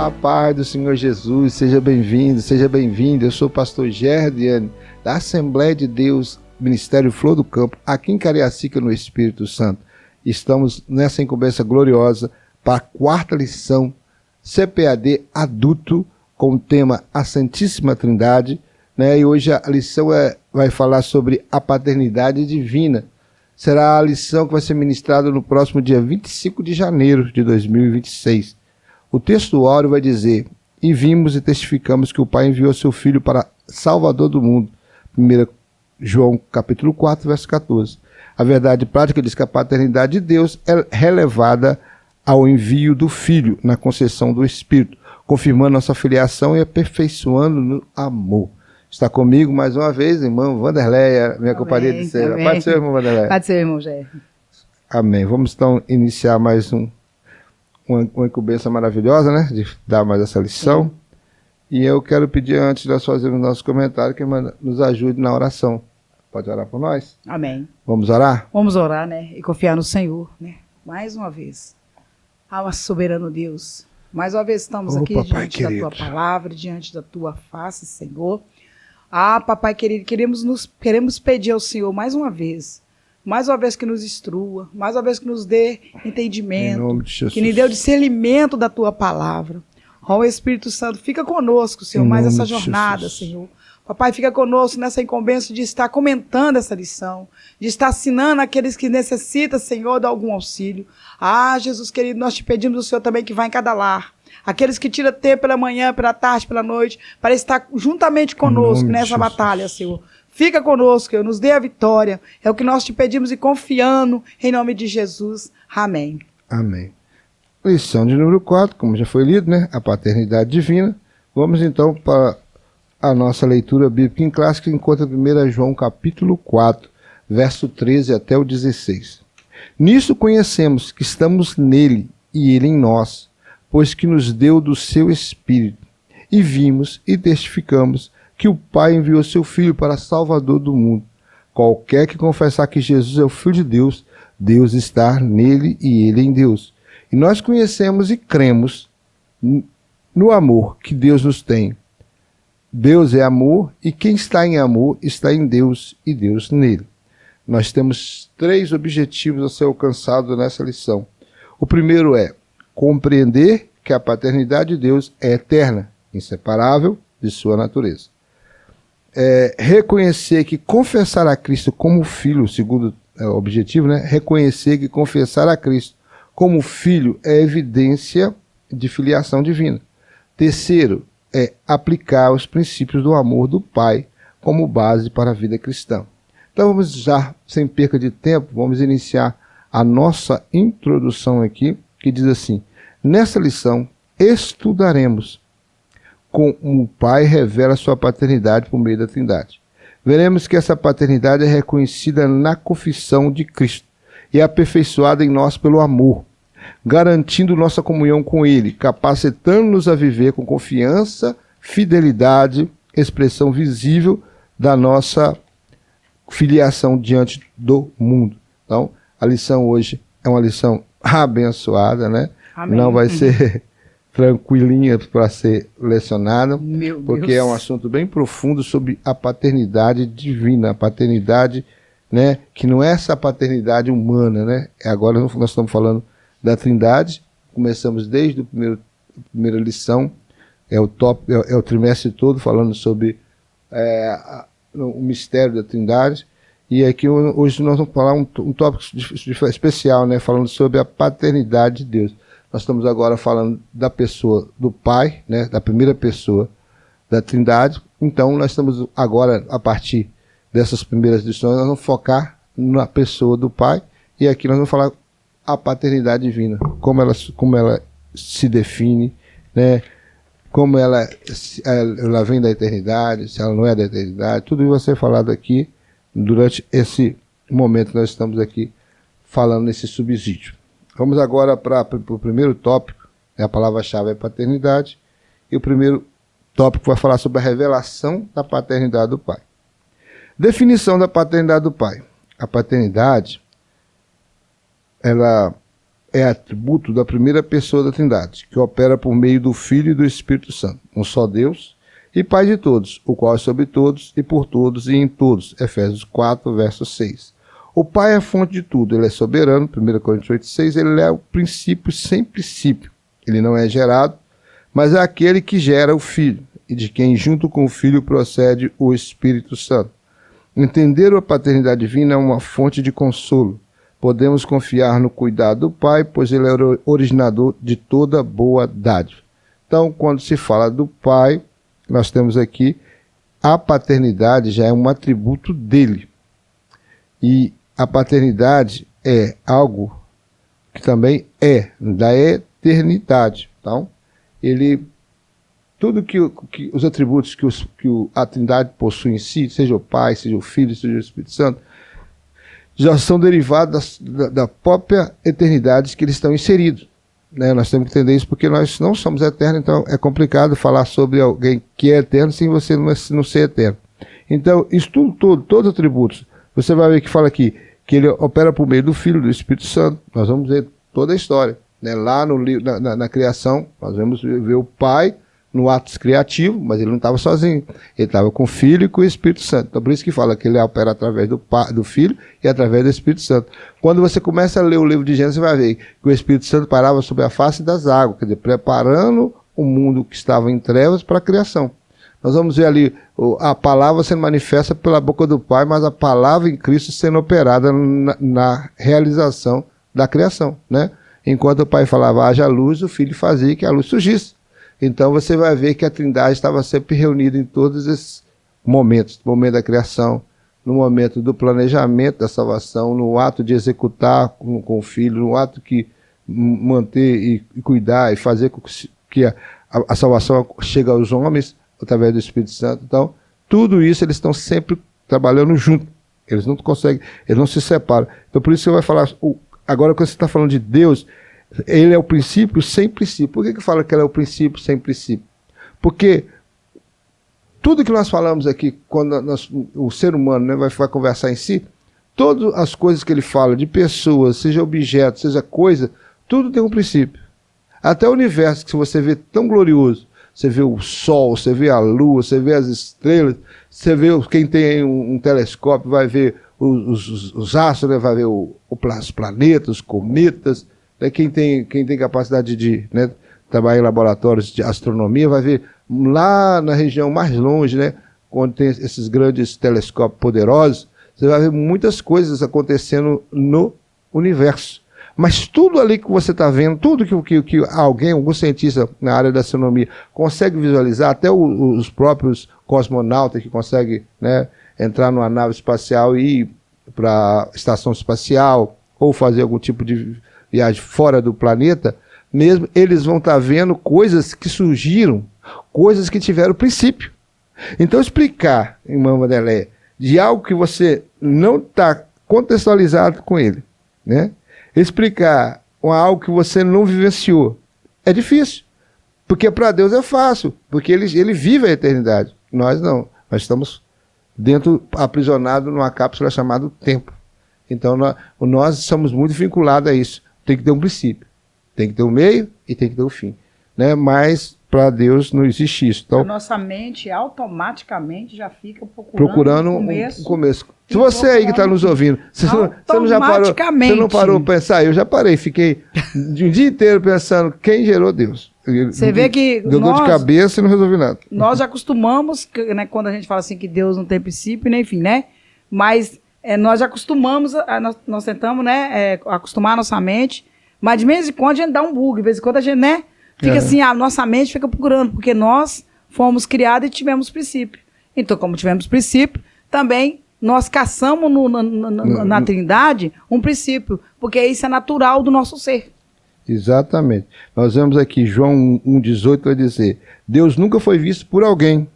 A paz do Senhor Jesus, seja bem-vindo, seja bem-vindo. Eu sou o pastor Gerdiane, da Assembleia de Deus, Ministério Flor do Campo, aqui em Cariacica, no Espírito Santo. Estamos nessa incumbência gloriosa para a quarta lição, CPAD adulto, com o tema A Santíssima Trindade, né? E hoje a lição vai falar sobre a paternidade divina. Será a lição que vai ser ministrada no próximo dia 25 de janeiro de 2026. O texto áureo vai dizer: e vimos e testificamos que o Pai enviou seu Filho para Salvador do mundo. 1 João capítulo 4, verso 14. A verdade prática diz que a paternidade de Deus é relevada ao envio do Filho na concessão do Espírito, confirmando nossa filiação e aperfeiçoando no amor. Está comigo mais uma vez, irmão Vanderleia, minha companhia de cela. Pode ser, irmão Vanderleia. Pode ser, irmão Gé. Amém. Vamos então iniciar mais uma incumbência maravilhosa, né? De dar mais essa lição. Sim. E eu quero pedir, antes de nós fazermos nosso comentário, que nos ajude na oração. Pode orar por nós? Amém. Vamos orar? Vamos orar, né? E confiar no Senhor, né? Mais uma vez. Ao soberano Deus. Mais uma vez estamos aqui diante da tua palavra, diante da tua face, Senhor. Ah, papai querido, queremos pedir ao Senhor mais uma vez que nos instrua, mais uma vez que nos dê entendimento, em nome de Jesus, que nos dê o discernimento da tua palavra. Ó, o Espírito Santo, fica conosco, Senhor, mais essa jornada, Senhor. Papai, fica conosco nessa incumbência de estar comentando essa lição, de estar assinando aqueles que necessitam, Senhor, de algum auxílio. Ah, Jesus querido, nós te pedimos o Senhor também que vá em cada lar. Aqueles que tiram tempo pela manhã, pela tarde, pela noite, para estar juntamente conosco nessa batalha, Senhor. Fica conosco, Senhor, nos dê a vitória. É o que nós te pedimos e confiando em nome de Jesus. Amém. Amém. Lição de número 4, como já foi lido, né? A paternidade divina. Vamos então para a nossa leitura bíblica em classe, que encontra 1 João capítulo 4, verso 13 até o 16. Nisso conhecemos que estamos nele e ele em nós, pois que nos deu do seu Espírito. E vimos e testificamos que o Pai enviou seu Filho para Salvador do mundo. Qualquer que confessar que Jesus é o Filho de Deus, Deus está nele e ele em Deus. E nós conhecemos e cremos no amor que Deus nos tem. Deus é amor e quem está em amor está em Deus e Deus nele. Nós temos 3 objetivos a ser alcançados nessa lição. O primeiro é compreender que a paternidade de Deus é eterna, inseparável de sua natureza. Reconhecer que confessar a Cristo como Filho, segundo objetivo, né? Reconhecer que confessar a Cristo como Filho é evidência de filiação divina. Terceiro, aplicar os princípios do amor do Pai como base para a vida cristã. Então vamos já, sem perca de tempo, vamos iniciar a nossa introdução aqui, que diz assim: nessa lição estudaremos como o Pai revela sua paternidade por meio da Trindade. Veremos que essa paternidade é reconhecida na confissão de Cristo e aperfeiçoada em nós pelo amor, garantindo nossa comunhão com Ele, capacitando-nos a viver com confiança, fidelidade, expressão visível da nossa filiação diante do mundo. Então, a lição hoje é uma lição abençoada, né? Amém. Não vai ser tranquilinha para ser lecionada, porque é um assunto bem profundo sobre a paternidade divina, a paternidade, né, que não é essa paternidade humana, né? Agora nós estamos falando da Trindade. Começamos desde a primeira lição, é o trimestre todo falando sobre o mistério da Trindade. E aqui hoje nós vamos falar um tópico especial, né, falando sobre a paternidade de Deus. Nós estamos agora falando da pessoa do Pai, né, da primeira pessoa da Trindade. Então nós estamos agora, a partir dessas primeiras lições, nós vamos focar na pessoa do Pai. E aqui nós vamos falar a paternidade divina, como ela se define, né, como ela vem da eternidade, se ela não é da eternidade. Tudo isso vai ser falado aqui durante esse momento que nós estamos aqui falando nesse subsídio. Vamos agora para o primeiro tópico, a palavra-chave é paternidade, e o primeiro tópico vai falar sobre a revelação da paternidade do Pai. Definição da paternidade do Pai. A paternidade, ela é atributo da primeira pessoa da Trindade, que opera por meio do Filho e do Espírito Santo, um só Deus e Pai de todos, o qual é sobre todos e por todos e em todos. Efésios 4, verso 6. O Pai é a fonte de tudo, ele é soberano, 1 Coríntios 8, 6, ele é o princípio sem princípio. Ele não é gerado, mas é aquele que gera o Filho, e de quem junto com o Filho procede o Espírito Santo. Entender a paternidade divina é uma fonte de consolo. Podemos confiar no cuidado do Pai, pois ele é o originador de toda boa dádiva. Então, quando se fala do Pai, nós temos aqui a paternidade já é um atributo dele. E a paternidade é algo que também é da eternidade. Então, tudo que os atributos que a Trindade possui em si, seja o Pai, seja o Filho, seja o Espírito Santo, já são derivados da própria eternidade que eles estão inseridos. Né? Nós temos que entender isso porque nós não somos eternos, então é complicado falar sobre alguém que é eterno sem você não ser eterno. Então, isso todos os atributos, você vai ver que fala aqui que ele opera por meio do Filho, do Espírito Santo. Nós vamos ver toda a história. Né? Lá na criação, nós vamos ver o Pai no ato criativo, mas ele não estava sozinho. Ele estava com o Filho e com o Espírito Santo. Então, por isso que fala que ele opera através do Filho e através do Espírito Santo. Quando você começa a ler o livro de Gênesis, você vai ver que o Espírito Santo parava sobre a face das águas, quer dizer, preparando o mundo que estava em trevas para a criação. Nós vamos ver ali a palavra sendo manifesta pela boca do Pai, mas a palavra em Cristo sendo operada na realização da criação. Né? Enquanto o Pai falava, haja luz, o Filho fazia que a luz surgisse. Então você vai ver que a Trindade estava sempre reunida em todos esses momentos. No momento da criação, no momento do planejamento da salvação, no ato de executar com o Filho, no ato que manter e cuidar e fazer com que a salvação chegue aos homens através do Espírito Santo. Então, tudo isso eles estão sempre trabalhando junto. Eles não conseguem, eles não se separam. Então, por isso que você vai falar, agora quando você está falando de Deus, ele é o princípio sem princípio. Por que fala que ele é o princípio sem princípio? Porque tudo que nós falamos aqui, quando o ser humano, né, vai conversar em si, todas as coisas que ele fala, de pessoas, seja objeto, seja coisa, tudo tem um princípio. Até o universo que você vê tão glorioso, você vê o Sol, você vê a Lua, você vê as estrelas, você vê quem tem um telescópio, vai ver os astros, né, vai ver os planetas, os cometas. Quem tem capacidade de trabalhar em laboratórios de astronomia vai ver lá na região mais longe, né, onde tem esses grandes telescópios poderosos, você vai ver muitas coisas acontecendo no universo. Mas tudo ali que você está vendo, tudo que algum cientista na área da astronomia consegue visualizar, até os próprios cosmonautas que conseguem, né, entrar numa nave espacial e ir para a estação espacial ou fazer algum tipo de viagem fora do planeta, mesmo eles vão estar vendo coisas que surgiram, coisas que tiveram princípio. Então explicar, irmã Vanderleia, de algo que você não está contextualizado com ele, né? Explicar algo que você não vivenciou, é difícil, porque para Deus é fácil, porque ele vive a eternidade, nós não, nós estamos aprisionados numa cápsula chamada tempo. Então nós somos muito vinculados a isso. Tem que ter um princípio, tem que ter um meio e tem que ter um fim, né? Mas para Deus não existe isso. Então, a nossa mente automaticamente já fica procurando um começo. Se você aí que está nos ouvindo, você não parou para pensar? Eu já parei, fiquei de um dia inteiro pensando quem gerou Deus. Você vê que deu dor de cabeça e não resolvi nada. Nós já acostumamos, né, quando a gente fala assim que Deus não tem princípio, né, enfim, né? Mas nós já acostumamos, nós tentamos, né, acostumar a nossa mente, mas de vez em quando a gente dá um bug, de vez em quando a gente, né, fica assim, a nossa mente fica procurando, porque nós fomos criados e tivemos princípio. Então, como tivemos princípio, também nós caçamos na Trindade um princípio, porque isso é natural do nosso ser. Exatamente. Nós vemos aqui, João 1,18 vai dizer, Deus nunca foi visto por alguém.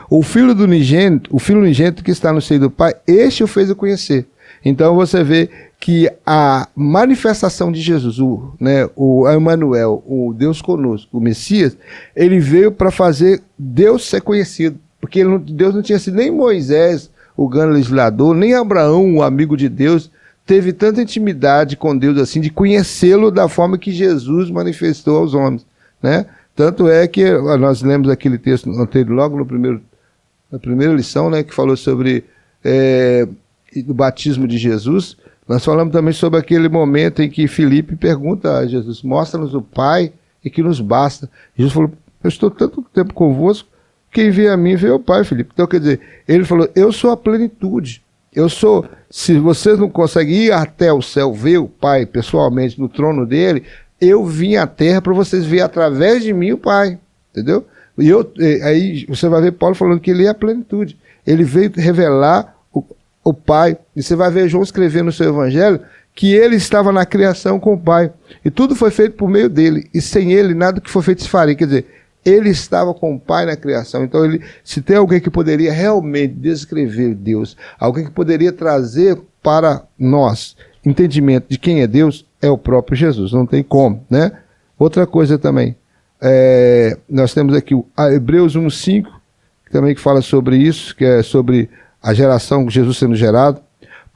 O filho unigênito que está no seio do Pai, este o fez eu conhecer. Então você vê que a manifestação de Jesus, o Emmanuel, o Deus conosco, o Messias, ele veio para fazer Deus ser conhecido. Porque Deus não tinha sido nem Moisés, o grande legislador, nem Abraão, o amigo de Deus, teve tanta intimidade com Deus assim, de conhecê-lo da forma que Jesus manifestou aos homens, né? Tanto é que nós lemos aquele texto anterior, logo na primeira lição, né, que falou sobre o batismo de Jesus. Nós falamos também sobre aquele momento em que Filipe pergunta a Jesus: mostra-nos o Pai e que nos basta. Jesus falou: eu estou tanto tempo convosco, quem vê a mim vê o Pai, Filipe. Então, quer dizer, ele falou: eu sou a plenitude. Eu sou, se vocês não conseguem ir até o céu, ver o Pai pessoalmente no trono dele, eu vim à terra para vocês verem através de mim o Pai, entendeu? E aí você vai ver Paulo falando que ele é a plenitude. Ele veio revelar o Pai. E você vai ver João escrever no seu evangelho que ele estava na criação com o Pai. E tudo foi feito por meio dele. E sem ele, nada que foi feito se faria. Quer dizer, ele estava com o Pai na criação. Então, se tem alguém que poderia realmente descrever Deus, alguém que poderia trazer para nós entendimento de quem é Deus, é o próprio Jesus. Não tem como, né? Outra coisa também. Nós temos aqui o Hebreus 1:5, também que fala sobre isso, que é sobre a geração, Jesus sendo gerado.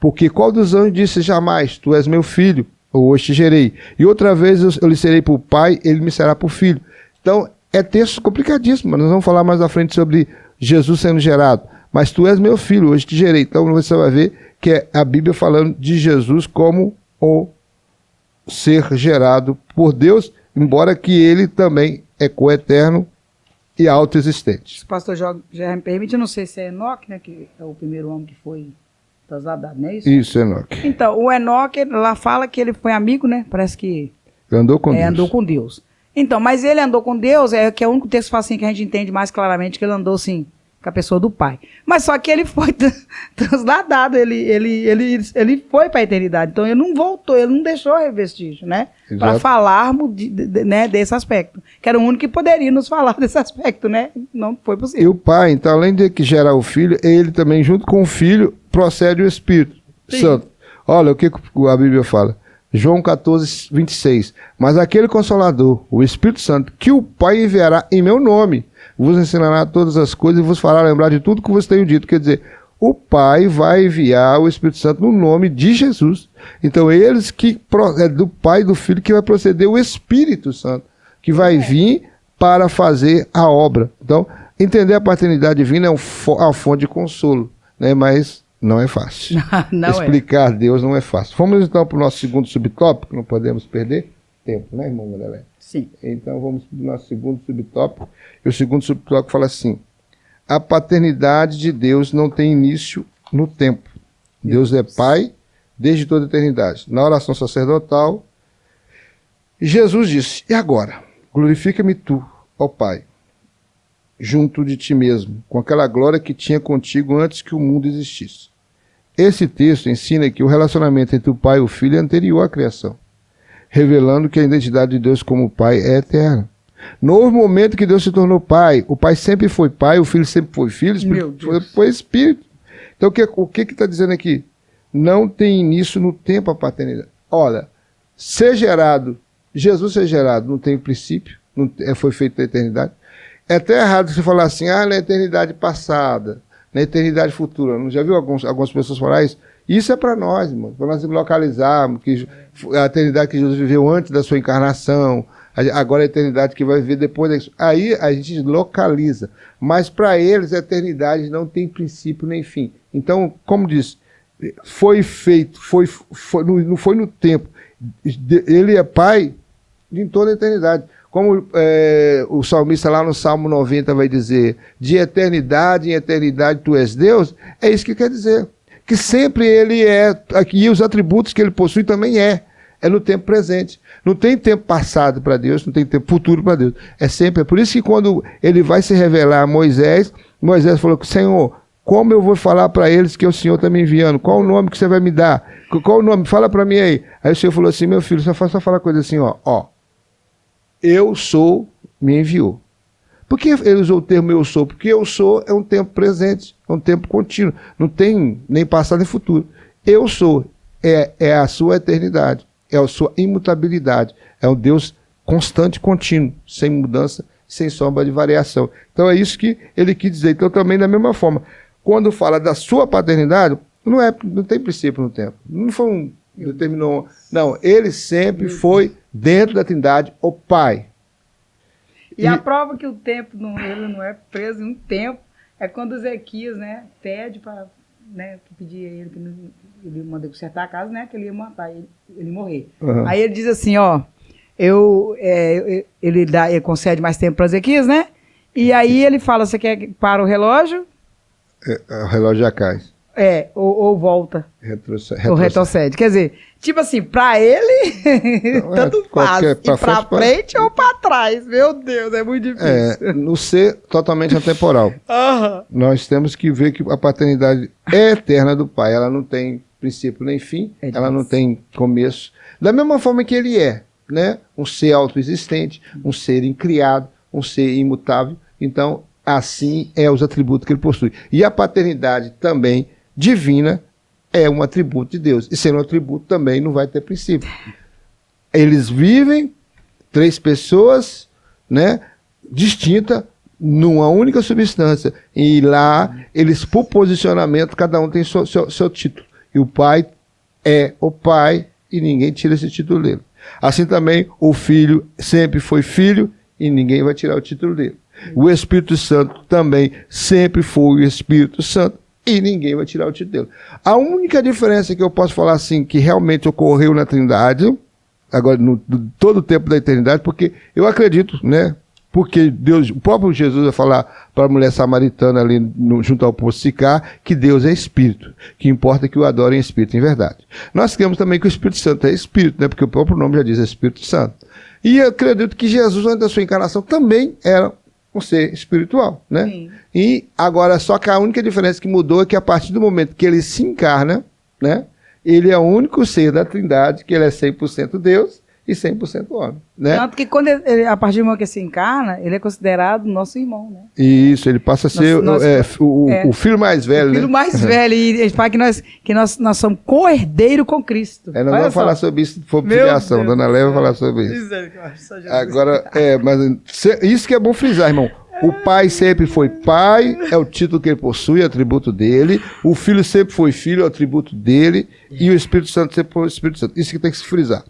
Porque qual dos anjos disse jamais: tu és meu filho, ou hoje te gerei? E outra vez eu lhe serei por pai, ele me será por filho. Então, é texto complicadíssimo, mas nós vamos falar mais à frente sobre Jesus sendo gerado. Mas tu és meu filho, hoje te gerei. Então você vai ver que é a Bíblia falando de Jesus como o ser gerado por Deus, embora que ele também é coeterno e autoexistente. Se o pastor já me permite, eu não sei se é Enoque, né, que é o primeiro homem que foi trasladado, não é isso? Isso, Enoque. Então, o Enoque, lá fala que ele foi amigo, né? Parece que andou com Deus. Andou com Deus. Então, mas ele andou com Deus, que é o único texto que fala assim, que a gente entende mais claramente que ele andou assim com a pessoa do Pai. Mas só que ele foi trasladado, ele foi para a eternidade. Então ele não voltou, ele não deixou vestígio, né? Para falarmos né, desse aspecto. Que era o único que poderia nos falar desse aspecto, né? Não foi possível. E o Pai, então, além de que gerar o Filho, ele também, junto com o Filho, procede o Espírito Santo. Olha o que a Bíblia fala. João 14:26. Mas aquele Consolador, o Espírito Santo, que o Pai enviará em meu nome, vos ensinará todas as coisas e vos fará lembrar de tudo que vos tenho dito. Quer dizer, o Pai vai enviar o Espírito Santo no nome de Jesus. Então, eles que é do Pai e do Filho que vai proceder o Espírito Santo, que vai vir para fazer a obra. Então, entender a paternidade divina é a fonte de consolo, né? Mas não é fácil. Não explicar Deus não é fácil. Vamos então para o nosso segundo subtópico, não podemos perder tempo, né, irmão Madalena? Sim. Então vamos para o nosso segundo subtópico. E o segundo subtópico fala assim: a paternidade de Deus não tem início no tempo. Deus é Pai desde toda a eternidade. Na oração sacerdotal, Jesus disse: e agora? Glorifica-me tu, ó Pai, junto de ti mesmo, com aquela glória que tinha contigo antes que o mundo existisse. Esse texto ensina que o relacionamento entre o Pai e o Filho é anterior à criação, revelando que a identidade de Deus como Pai é eterna. No houve momento que Deus se tornou Pai, o Pai sempre foi Pai, o Filho sempre foi Filho, o Espírito foi Espírito. Então o que está dizendo aqui? Não tem início no tempo a paternidade. Olha, Jesus ser gerado não tem princípio, foi feito na eternidade. É até errado você falar assim, na eternidade passada, na eternidade futura. Não já viu algumas pessoas falar isso? Isso é para nós, irmão, para nós localizarmos que a eternidade que Jesus viveu antes da sua encarnação, agora a eternidade que vai viver depois disso. Aí a gente localiza. Mas para eles a eternidade não tem princípio nem fim. Então, como diz, foi feito, não foi no tempo. Ele é Pai em toda a eternidade. Como o salmista lá no Salmo 90 vai dizer, de eternidade em eternidade tu és Deus, é isso que quer dizer. Que sempre ele é, e os atributos que ele possui também é no tempo presente. Não tem tempo passado para Deus, não tem tempo futuro para Deus. É por isso que quando ele vai se revelar a Moisés falou, Senhor, como eu vou falar para eles que o Senhor está me enviando? Qual o nome que você vai me dar? Qual o nome? Fala para mim aí. Aí o Senhor falou assim, meu filho, só fala coisa assim, ó. Eu sou, me enviou. Por que ele usou o termo eu sou? Porque eu sou é um tempo presente, é um tempo contínuo. Não tem nem passado nem futuro. Eu sou é a sua eternidade, é a sua imutabilidade. É um Deus constante, contínuo, sem mudança, sem sombra de variação. Então é isso que ele quis dizer. Então também da mesma forma, quando fala da sua paternidade, não tem princípio no tempo. Não foi determinou. Não, ele sempre foi dentro da Trindade o Pai. E a prova que o tempo, ele não é preso em um tempo, é quando Ezequias, né, pede para, né, pedir a ele, que ele mandou consertar a casa, né, que ele ia matar, ele morrer. Uhum. Aí ele diz assim, ó, ele concede mais tempo para Ezequias, né, e aí ele fala, você quer para o relógio? O relógio já cai. Ou volta. Ou retrocede. Quer dizer, tipo assim, pra ele, então, tanto faz. Ir pra frente ou pra trás. Meu Deus, é muito difícil. No ser totalmente atemporal. Nós temos que ver que a paternidade é eterna do Pai. Ela não tem princípio nem fim. Ela não tem começo. Da mesma forma que ele é, né? Um ser autoexistente, um ser incriado, um ser imutável. Então, assim é os atributos que ele possui. E a paternidade também divina é um atributo de Deus. E sendo um atributo também não vai ter princípio. Eles vivem, 3 pessoas, né, distintas, numa única substância. E lá, eles, por posicionamento, cada um tem seu título. E o Pai é o Pai e ninguém tira esse título dele. Assim também, o Filho sempre foi Filho e ninguém vai tirar o título dele. O Espírito Santo também sempre foi o Espírito Santo e ninguém vai tirar o título dele. A única diferença que eu posso falar assim, que realmente ocorreu na Trindade, agora todo o tempo da eternidade, porque eu acredito, né? Porque Deus, o próprio Jesus vai falar para a mulher samaritana ali junto ao poço Sicar, que Deus é Espírito, que importa que o adorem em Espírito, em verdade. Nós cremos também que o Espírito Santo é Espírito, né? Porque o próprio nome já diz Espírito Santo. E eu acredito que Jesus, antes da sua encarnação, também era um ser espiritual, né? Sim. E agora, só que a única diferença que mudou é que a partir do momento que ele se encarna, né? Ele é o único ser da Trindade, que ele é 100% Deus e 100% homem, né? Tanto que quando a partir do momento que se encarna, ele é considerado nosso irmão, né? Isso, ele passa a ser o filho mais velho, o filho mais velho, e ele fala que nós somos co-herdeiro com Cristo. Nós vamos falar sobre isso, se for filiação, Dona Léa vai falar sobre isso. Agora, mas isso que é bom frisar, irmão. O Pai sempre foi Pai, é o título que ele possui, é o atributo dele. O Filho sempre foi Filho, é o atributo dele. E o Espírito Santo sempre foi o Espírito Santo. Isso que tem que se frisar.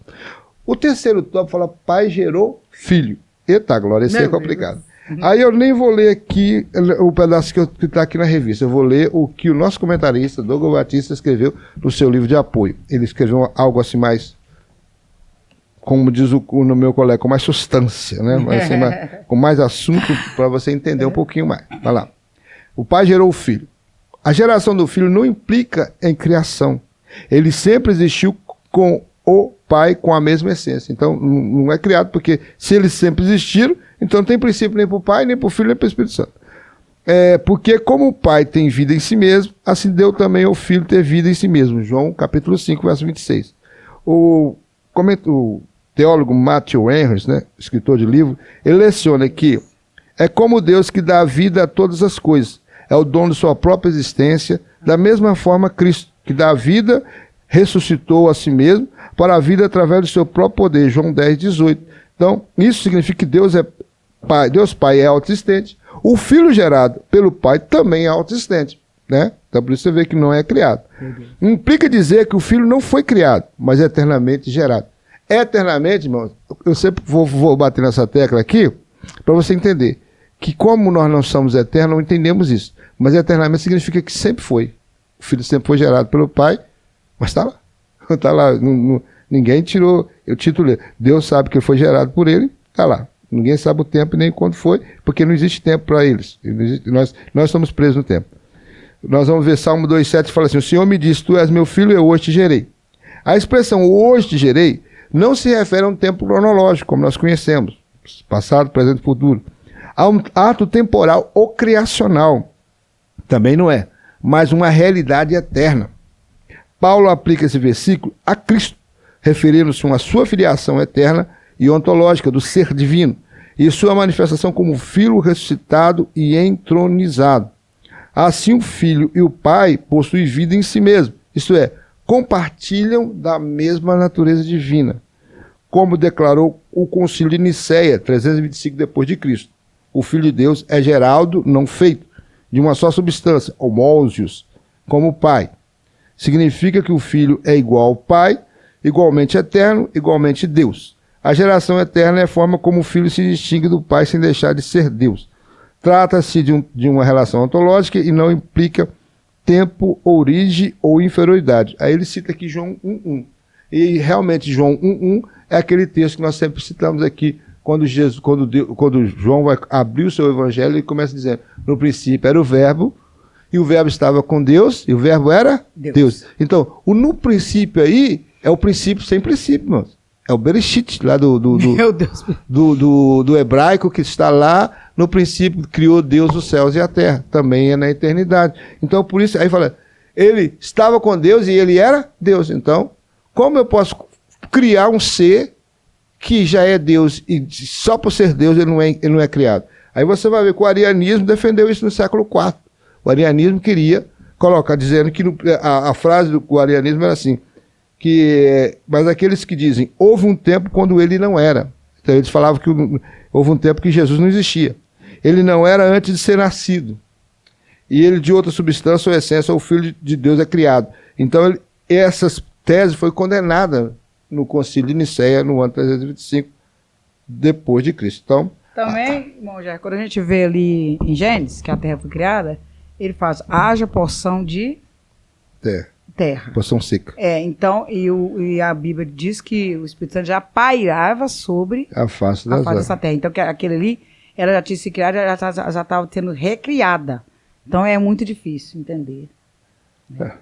O terceiro tópico fala Pai gerou Filho. Eita, glória, esse é complicado. Aí eu nem vou ler aqui o pedaço que está aqui na revista. Eu vou ler o que o nosso comentarista, Douglas Batista, escreveu no seu livro de apoio. Ele escreveu algo assim mais, como diz no meu colega, com mais substância, né? Com mais assunto para você entender um pouquinho mais. Vai lá. O Pai gerou o Filho. A geração do Filho não implica em criação. Ele sempre existiu com o Pai com a mesma essência. Então, não é criado, porque se eles sempre existiram, então não tem princípio nem para o Pai, nem para o Filho, nem para o Espírito Santo. Porque como o Pai tem vida em si mesmo, assim deu também ao Filho ter vida em si mesmo. João, capítulo 5, verso 26. O teólogo Matthew Henry, né, escritor de livro, ele leciona que é como Deus que dá vida a todas as coisas. É o dono de sua própria existência. Da mesma forma, Cristo, que dá vida, ressuscitou a si mesmo para a vida através do seu próprio poder. João 10, 18. Então, isso significa que Deus é Pai. Deus Pai é autoexistente. O Filho gerado pelo Pai também é autoexistente, né? Então, por isso você vê que não é criado. Implica dizer que o Filho não foi criado, mas é eternamente gerado. Eternamente, irmãos, eu sempre vou bater nessa tecla aqui, para você entender que como nós não somos eternos, não entendemos isso. Mas eternamente significa que sempre foi. O Filho sempre foi gerado pelo Pai, mas está lá. Está lá. Ninguém tirou o título dele. Deus sabe que foi gerado por ele, está lá. Ninguém sabe o tempo nem quando foi, porque não existe tempo para eles. Nós estamos presos no tempo. Nós vamos ver Salmo 2,7 que fala assim: o Senhor me disse, tu és meu filho, eu hoje te gerei. A expressão hoje te gerei não se refere a um tempo cronológico, como nós conhecemos, passado, presente e futuro. A um ato temporal ou criacional, também não é, mas uma realidade eterna. Paulo aplica esse versículo a Cristo, referindo-se a sua filiação eterna e ontológica do ser divino, e sua manifestação como Filho ressuscitado e entronizado. Assim o Filho e o Pai possuem vida em si mesmo, isto é, compartilham da mesma natureza divina, como declarou o Concílio de Nicéia, 325 depois de Cristo. O Filho de Deus é gerado, não feito, de uma só substância, homógeos, como o Pai. Significa que o Filho é igual ao Pai, igualmente eterno, igualmente Deus. A geração eterna é a forma como o Filho se distingue do Pai sem deixar de ser Deus. Trata-se de uma relação ontológica e não implica tempo, origem ou inferioridade. Aí ele cita aqui João 1:1. E realmente João 1:1 é aquele texto que nós sempre citamos aqui, quando João vai abrir o seu evangelho, ele começa dizendo, no princípio era o verbo, e o verbo estava com Deus, e o verbo era Deus. Então, o no princípio aí é o princípio sem princípio, irmãos. É o Bereshit, lá do hebraico, que está lá, no princípio criou Deus os céus e a terra. Também é na eternidade. Então, por isso, aí fala, ele estava com Deus e ele era Deus. Então, como eu posso criar um ser que já é Deus e só por ser Deus ele não é criado? Aí você vai ver que o arianismo defendeu isso no século IV. O arianismo queria colocar, dizendo que a frase do arianismo era assim, mas aqueles que dizem, houve um tempo quando ele não era. Então eles falavam que houve um tempo que Jesus não existia. Ele não era antes de ser nascido. E ele de outra substância ou essência, o Filho de Deus é criado. Então essas teses foi condenada no Concílio de Nicéia, no ano 325, depois de Cristo. Então, também, irmão Jair, quando a gente vê ali em Gênesis, que a terra foi criada, ele faz, haja porção de terra. Porção seca. Então, e a Bíblia diz que o Espírito Santo já pairava sobre a face dessa terra. Então, que aquele ali, ela já tinha se criado, já estava sendo recriada. Então, é muito difícil entender. Né?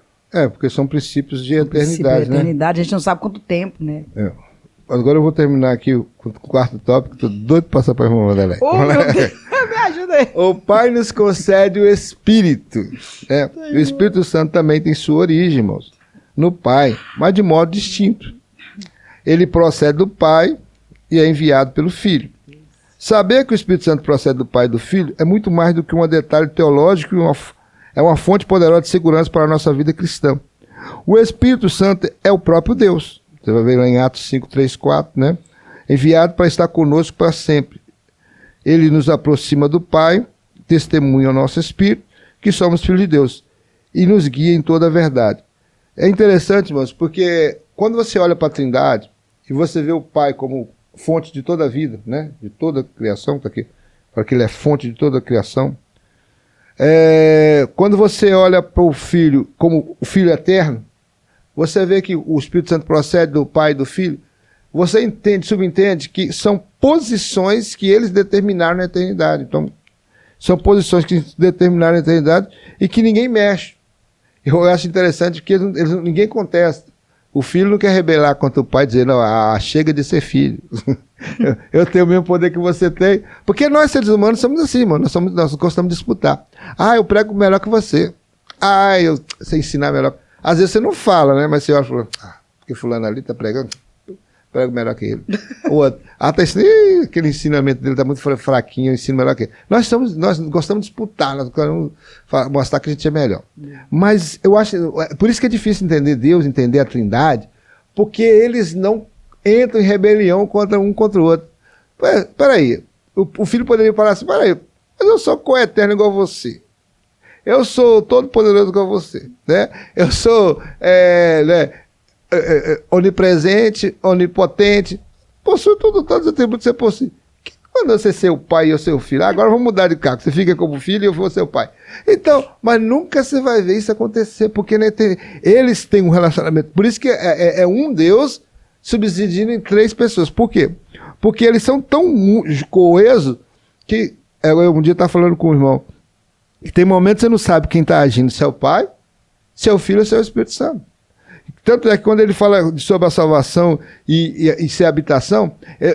Porque são princípios de eternidade, né? A gente não sabe quanto tempo, né? Agora eu vou terminar aqui o quarto tópico, estou doido para passar para a irmã Madeleine. Meu Deus, me ajuda aí. O Pai nos concede o Espírito. O Espírito Santo também tem sua origem, irmãos, no Pai, mas de modo distinto. Ele procede do Pai e é enviado pelo Filho. Saber que o Espírito Santo procede do Pai e do Filho é muito mais do que um detalhe teológico e é uma fonte poderosa de segurança para a nossa vida cristã. O Espírito Santo é o próprio Deus. Você vai ver lá em Atos 5, 3, 4, né? Enviado para estar conosco para sempre. Ele nos aproxima do Pai, testemunha ao nosso espírito, que somos filhos de Deus, e nos guia em toda a verdade. É interessante, irmãos, porque quando você olha para a Trindade, e você vê o Pai como fonte de toda a vida, né? De toda a criação, está aqui, porque ele é fonte de toda a criação. Quando você olha para o Filho como o Filho eterno, você vê que o Espírito Santo procede do Pai e do Filho, você subentende que são posições que eles determinaram na eternidade. Então, são posições que determinaram na eternidade e que ninguém mexe. Eu acho interessante que ninguém contesta. O filho não quer rebelar contra o pai e dizer, não, chega de ser filho. Eu tenho o mesmo poder que você tem. Porque nós, seres humanos, somos assim, mano. Nós gostamos de disputar. Eu prego melhor que você. Eu sei ensinar melhor. Às vezes você não fala, né? Mas você olha e fala, porque fulano ali está pregando, eu prego melhor que ele. O outro, tá ensinando, aquele ensinamento dele está muito fraquinho, eu ensino melhor que ele. Nós gostamos de disputar, nós queremos mostrar que a gente é melhor. Mas eu acho, por isso que é difícil entender Deus, entender a Trindade, porque eles não entram em rebelião contra um contra o outro. Peraí, o filho poderia falar assim, peraí, mas eu sou coeterno igual você. Eu sou todo poderoso igual você, né? Eu sou onipresente, onipotente, possui todos os atributos que você possui. Quando você ser o pai e eu ser o filho, agora vamos mudar de cargo, você fica como filho e eu vou ser o pai. Então, mas nunca você vai ver isso acontecer, porque eles têm um relacionamento. Por isso que é um Deus subsidiando em 3 pessoas. Por quê? Porque eles são tão coesos que, eu um dia estava falando com o irmão, e tem momentos que você não sabe quem está agindo, se é o pai, se é o filho ou se é o Espírito Santo. Tanto é que quando ele fala sobre a salvação e ser habitação,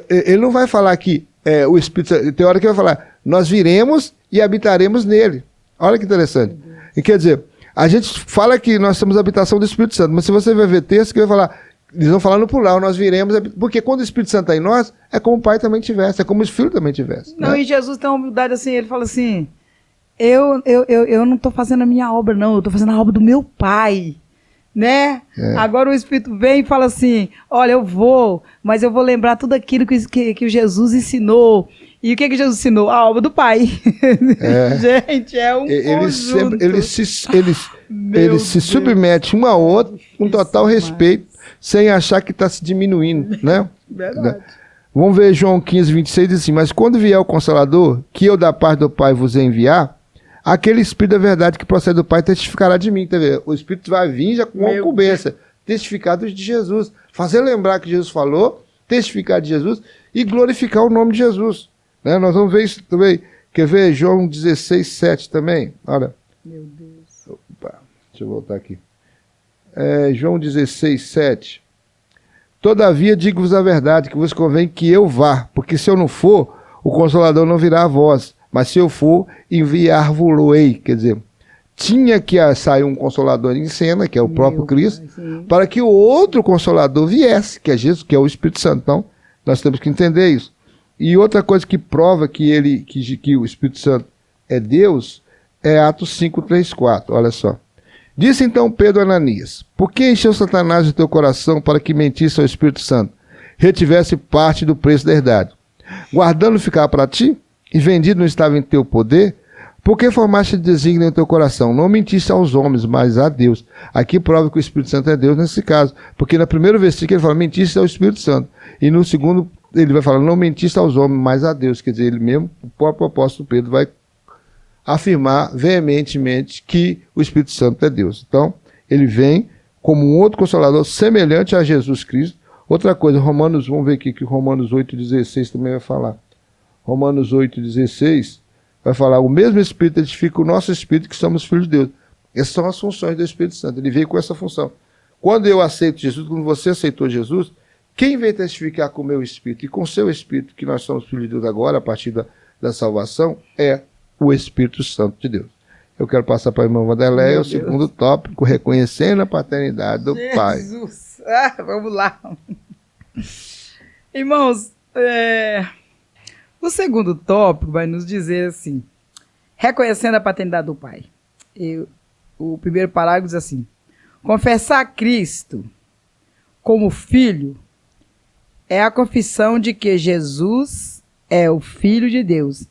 ele não vai falar que o Espírito Santo, tem hora que ele vai falar, nós viremos e habitaremos nele. Olha que interessante. E quer dizer, a gente fala que nós somos a habitação do Espírito Santo, mas se você vai ver texto que vai falar, eles vão falar no plural, nós viremos, porque quando o Espírito Santo está em nós, é como o pai também tivesse, é como o filho também tivesse. Não, né? E Jesus tem uma humildade assim, ele fala assim, eu não estou fazendo a minha obra não, eu estou fazendo a obra do meu pai. Né? Agora o Espírito vem e fala assim, olha, eu vou, mas eu vou lembrar tudo aquilo que o Jesus ensinou. E o que Jesus ensinou? A obra do Pai. Gente, é um conjunto. Eles se submetem um ao outro com total respeito. sem achar que está se diminuindo, né? Verdade. Vamos ver João 15, 26, diz assim: mas quando vier o Consolador, que eu da parte do Pai vos enviar, aquele Espírito da verdade que procede do Pai testificará de mim. Tá vendo? O Espírito vai vir já com incumbência, testificar de Jesus, fazer lembrar que Jesus falou, testificar de Jesus e glorificar o nome de Jesus. Né? Nós vamos ver isso também. Quer ver João 16, 7 também? Olha. Meu Deus. Opa, deixa eu voltar aqui. João 16, 7. Todavia digo-vos a verdade, que vos convém que eu vá, porque se eu não for, o Consolador não virá a vós, mas se eu for, enviar-vos-ei. Quer dizer, tinha que sair um Consolador em cena, que é o próprio Cristo, para que o outro Consolador viesse, que é Jesus, que é o Espírito Santo. Então, nós temos que entender isso. E outra coisa que prova que o Espírito Santo é Deus, é Atos 5, 3, 4. Olha só. Disse então Pedro a Ananias: por que encheu Satanás o teu coração para que mentisse ao Espírito Santo, retivesse parte do preço da herdade? Guardando ficar para ti, e vendido não estava em teu poder? Por que formaste desígnio em teu coração? Não mentiste aos homens, mas a Deus. Aqui prova que o Espírito Santo é Deus nesse caso, porque no primeiro versículo ele fala: mentiste ao Espírito Santo, e no segundo ele vai falar: não mentiste aos homens, mas a Deus. Quer dizer, ele mesmo, o próprio apóstolo Pedro vai afirmar veementemente que o Espírito Santo é Deus. Então, ele vem como um outro Consolador semelhante a Jesus Cristo. Outra coisa, Romanos, vamos ver aqui que Romanos 8,16 também vai falar. Romanos 8,16 vai falar: o mesmo Espírito edifica o nosso Espírito, que somos filhos de Deus. Essas são as funções do Espírito Santo. Ele veio com essa função. Quando eu aceito Jesus, quando você aceitou Jesus, quem veio testificar com o meu Espírito e com o seu Espírito, que nós somos filhos de Deus agora, a partir da salvação, é o Espírito Santo de Deus. Eu quero passar para a irmã Vanderleia o segundo tópico, reconhecendo a paternidade do Pai. Jesus! Vamos lá. Irmãos, o segundo tópico vai nos dizer assim: reconhecendo a paternidade do Pai. O primeiro parágrafo diz assim: confessar Cristo como Filho é a confissão de que Jesus é o Filho de Deus.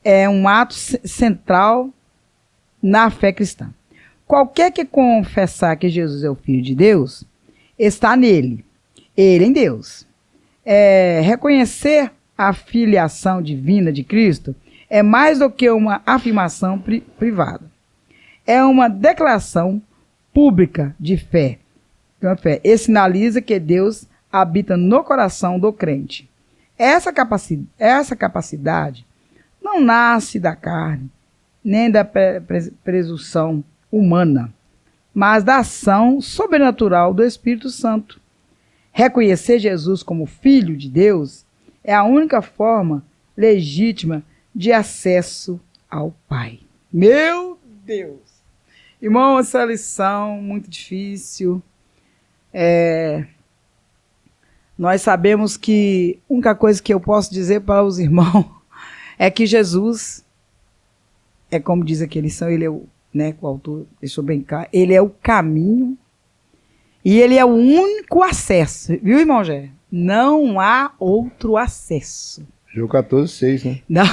É um ato central na fé cristã. Qualquer que confessar que Jesus é o Filho de Deus, está nele, ele em Deus. Reconhecer a filiação divina de Cristo é mais do que uma afirmação privada. É uma declaração pública de fé. E sinaliza que Deus habita no coração do crente. Essa capacidade não nasce da carne, nem da presunção humana, mas da ação sobrenatural do Espírito Santo. Reconhecer Jesus como Filho de Deus é a única forma legítima de acesso ao Pai. Meu Deus! Irmão, essa lição muito difícil. Nós sabemos que a única coisa que eu posso dizer para os irmãos é que Jesus, como diz aqui a lição, ele é o autor deixou bem claro, ele é o caminho e ele é o único acesso. Viu, irmão Gé? Não há outro acesso. João 14,6, né? Não.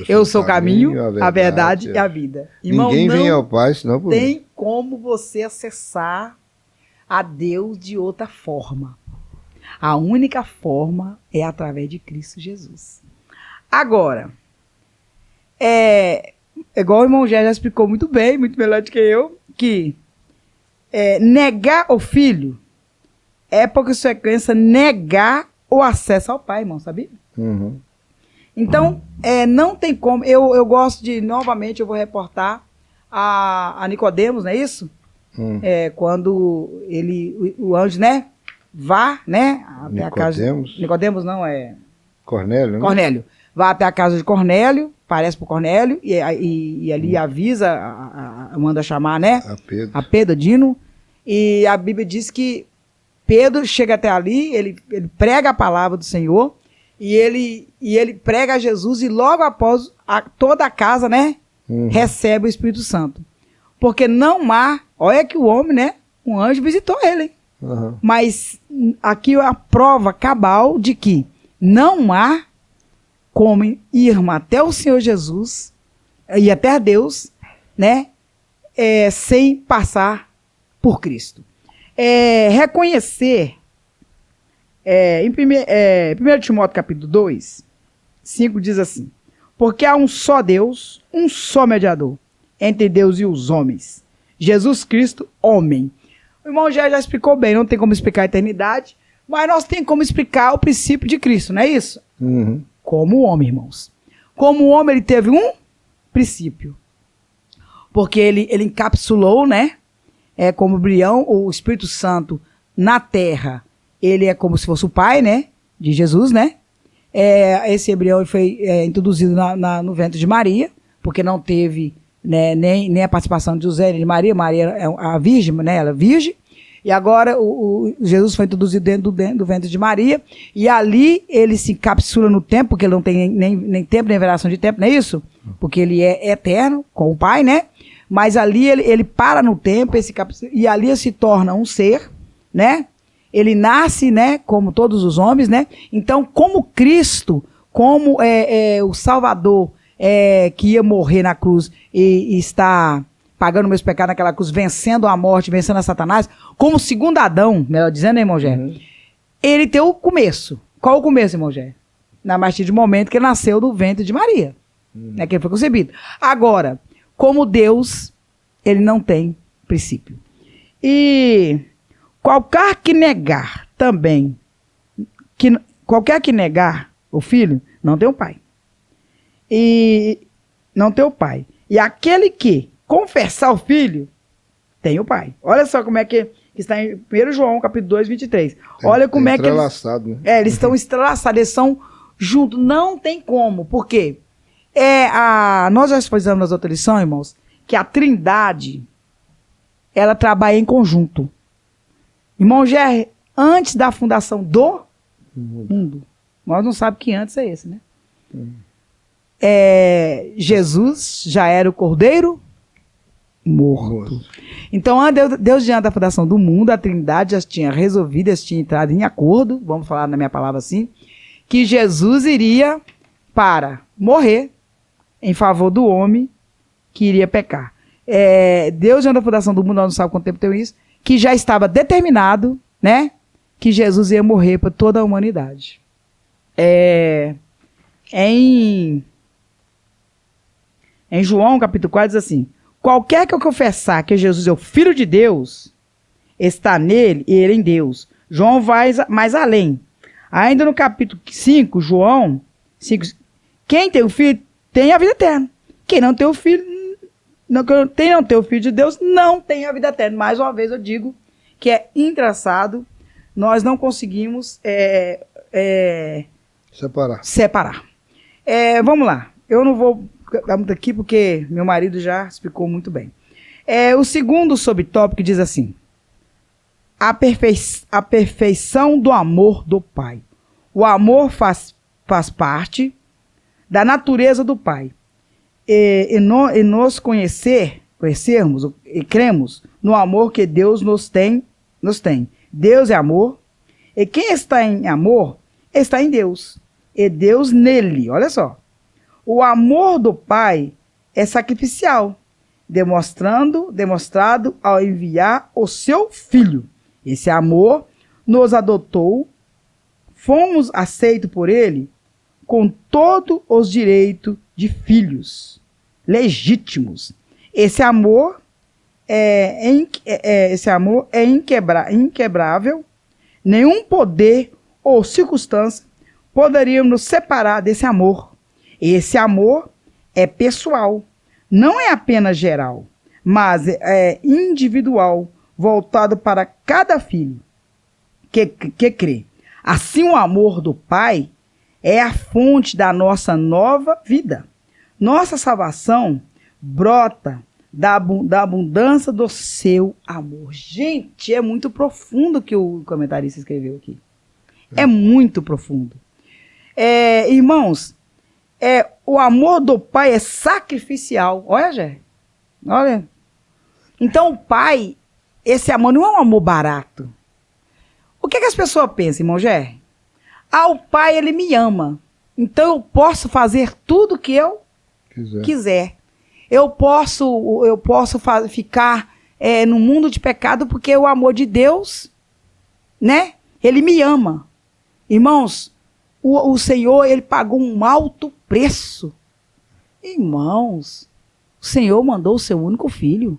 Eu sou o caminho, a verdade e a vida. Irmão, ninguém vem ao Pai senão por mim. Tem como você acessar a Deus de outra forma. A única forma é através de Cristo Jesus. Agora, igual o irmão Gé já explicou muito bem, muito melhor do que eu, que negar o Filho é por consequência negar o acesso ao Pai, irmão, sabia? Uhum. Então, não tem como. Eu gosto de, novamente, eu vou reportar a Nicodemos, não é isso? Quando o anjo, vá, até a casa. Nicodemos não, Cornélio, né? Cornélio. Vá até a casa de Cornélio, parece para Cornélio, e ali avisa, manda chamar, a Pedro, Dino, e a Bíblia diz que Pedro chega até ali, ele prega a palavra do Senhor, e ele prega a Jesus, e logo após toda a casa, recebe o Espírito Santo. Porque não há, olha que o homem, um anjo visitou ele, hein? Uhum. Mas aqui a prova cabal de que não há como ir até o Senhor Jesus e até Deus, sem passar por Cristo. Reconhecer, em 1 Timóteo capítulo 2, 5 diz assim: porque há um só Deus, um só mediador entre Deus e os homens, Jesus Cristo, homem. O irmão já explicou bem, não tem como explicar a eternidade, mas nós temos como explicar o princípio de Cristo, não é isso? Uhum. Como homem, irmãos. Como homem, ele teve um princípio. Porque ele encapsulou, né? Como embrião, o Espírito Santo na terra. Ele é como se fosse o pai, né? De Jesus, né? Esse embrião foi introduzido no ventre de Maria, porque não teve, né, nem a participação de José nem de Maria. Maria é a virgem, né? Ela é virgem. E agora o Jesus foi introduzido dentro do ventre de Maria. E ali ele se encapsula no tempo, porque ele não tem nem tempo, nem variação de tempo, não é isso? Porque ele é eterno com o Pai, né? Mas ali ele para no tempo, e ali ele se torna um ser, né? Ele nasce, né? Como todos os homens, né? Então, como Cristo, como o Salvador que ia morrer na cruz e está pagando meus pecados naquela cruz, vencendo a morte, vencendo a Satanás, como segundo Adão, melhor dizendo, né, irmão Gé? Uhum. Ele tem o começo. Qual o começo, irmão Gé? Na partir do momento que ele nasceu do ventre de Maria. Né, que ele foi concebido. Agora, como Deus, ele não tem princípio. E qualquer que negar também, qualquer que negar o filho, não tem o pai. E não tem o pai. E aquele que confessar o filho, tem o pai. Olha só como é que está em 1 João, capítulo 2, 23. Olha como é que eles... Né? Eles estão entrelaçados, eles são juntos. Não tem como. Por quê? Nós já exposamos nas outras lições, irmãos, que a Trindade, ela trabalha em conjunto. Irmão Gé, antes da fundação do mundo, nós não sabemos que antes é esse, né? Jesus já era o Cordeiro morto. Então, Deus, diante da fundação do mundo, a Trindade já tinha resolvido, já tinha entrado em acordo, vamos falar na minha palavra assim, que Jesus iria para morrer em favor do homem que iria pecar. Deus, diante da fundação do mundo, nós não sabemos quanto tempo tem isso, que já estava determinado, né, que Jesus ia morrer para toda a humanidade. Em João, capítulo 4, diz assim: qualquer que eu confessar que Jesus é o Filho de Deus, está nele e ele em Deus. João vai mais além. Ainda no capítulo 5, João 5, quem tem o Filho tem a vida eterna. Quem não tem o Filho, não tem o Filho de Deus, não tem a vida eterna. Mais uma vez eu digo que é engraçado, nós não conseguimos separar. Vamos lá, eu não vou ficar muito aqui porque meu marido já explicou muito bem. O segundo subtópico diz assim: a perfeição do amor do Pai. O amor faz parte da natureza do Pai. E nós conhecermos e cremos no amor que Deus nos tem. Deus é amor, e quem está em amor está em Deus, e Deus nele. Olha só. O amor do Pai é sacrificial, demonstrado ao enviar o seu Filho. Esse amor nos adotou, fomos aceitos por ele com todos os direitos de filhos legítimos. Esse amor é inquebrável. Nenhum poder ou circunstância poderiam nos separar desse amor. Esse amor é pessoal, não é apenas geral, mas é individual, voltado para cada filho que crê. Assim, o amor do Pai é a fonte da nossa nova vida. Nossa salvação brota da abundância do seu amor. Gente, é muito profundo o que o comentarista escreveu aqui. É muito profundo. Irmãos, o amor do Pai é sacrificial. Olha, Gé. Olha. Então, o Pai, esse amor não é um amor barato. O que as pessoas pensam, irmão Gé? O Pai, ele me ama. Então, eu posso fazer tudo que eu quiser. Eu posso ficar no mundo de pecado, porque o amor de Deus, né? Ele me ama. Irmãos, o Senhor, ele pagou um alto preço. Irmãos, o Senhor mandou o seu único filho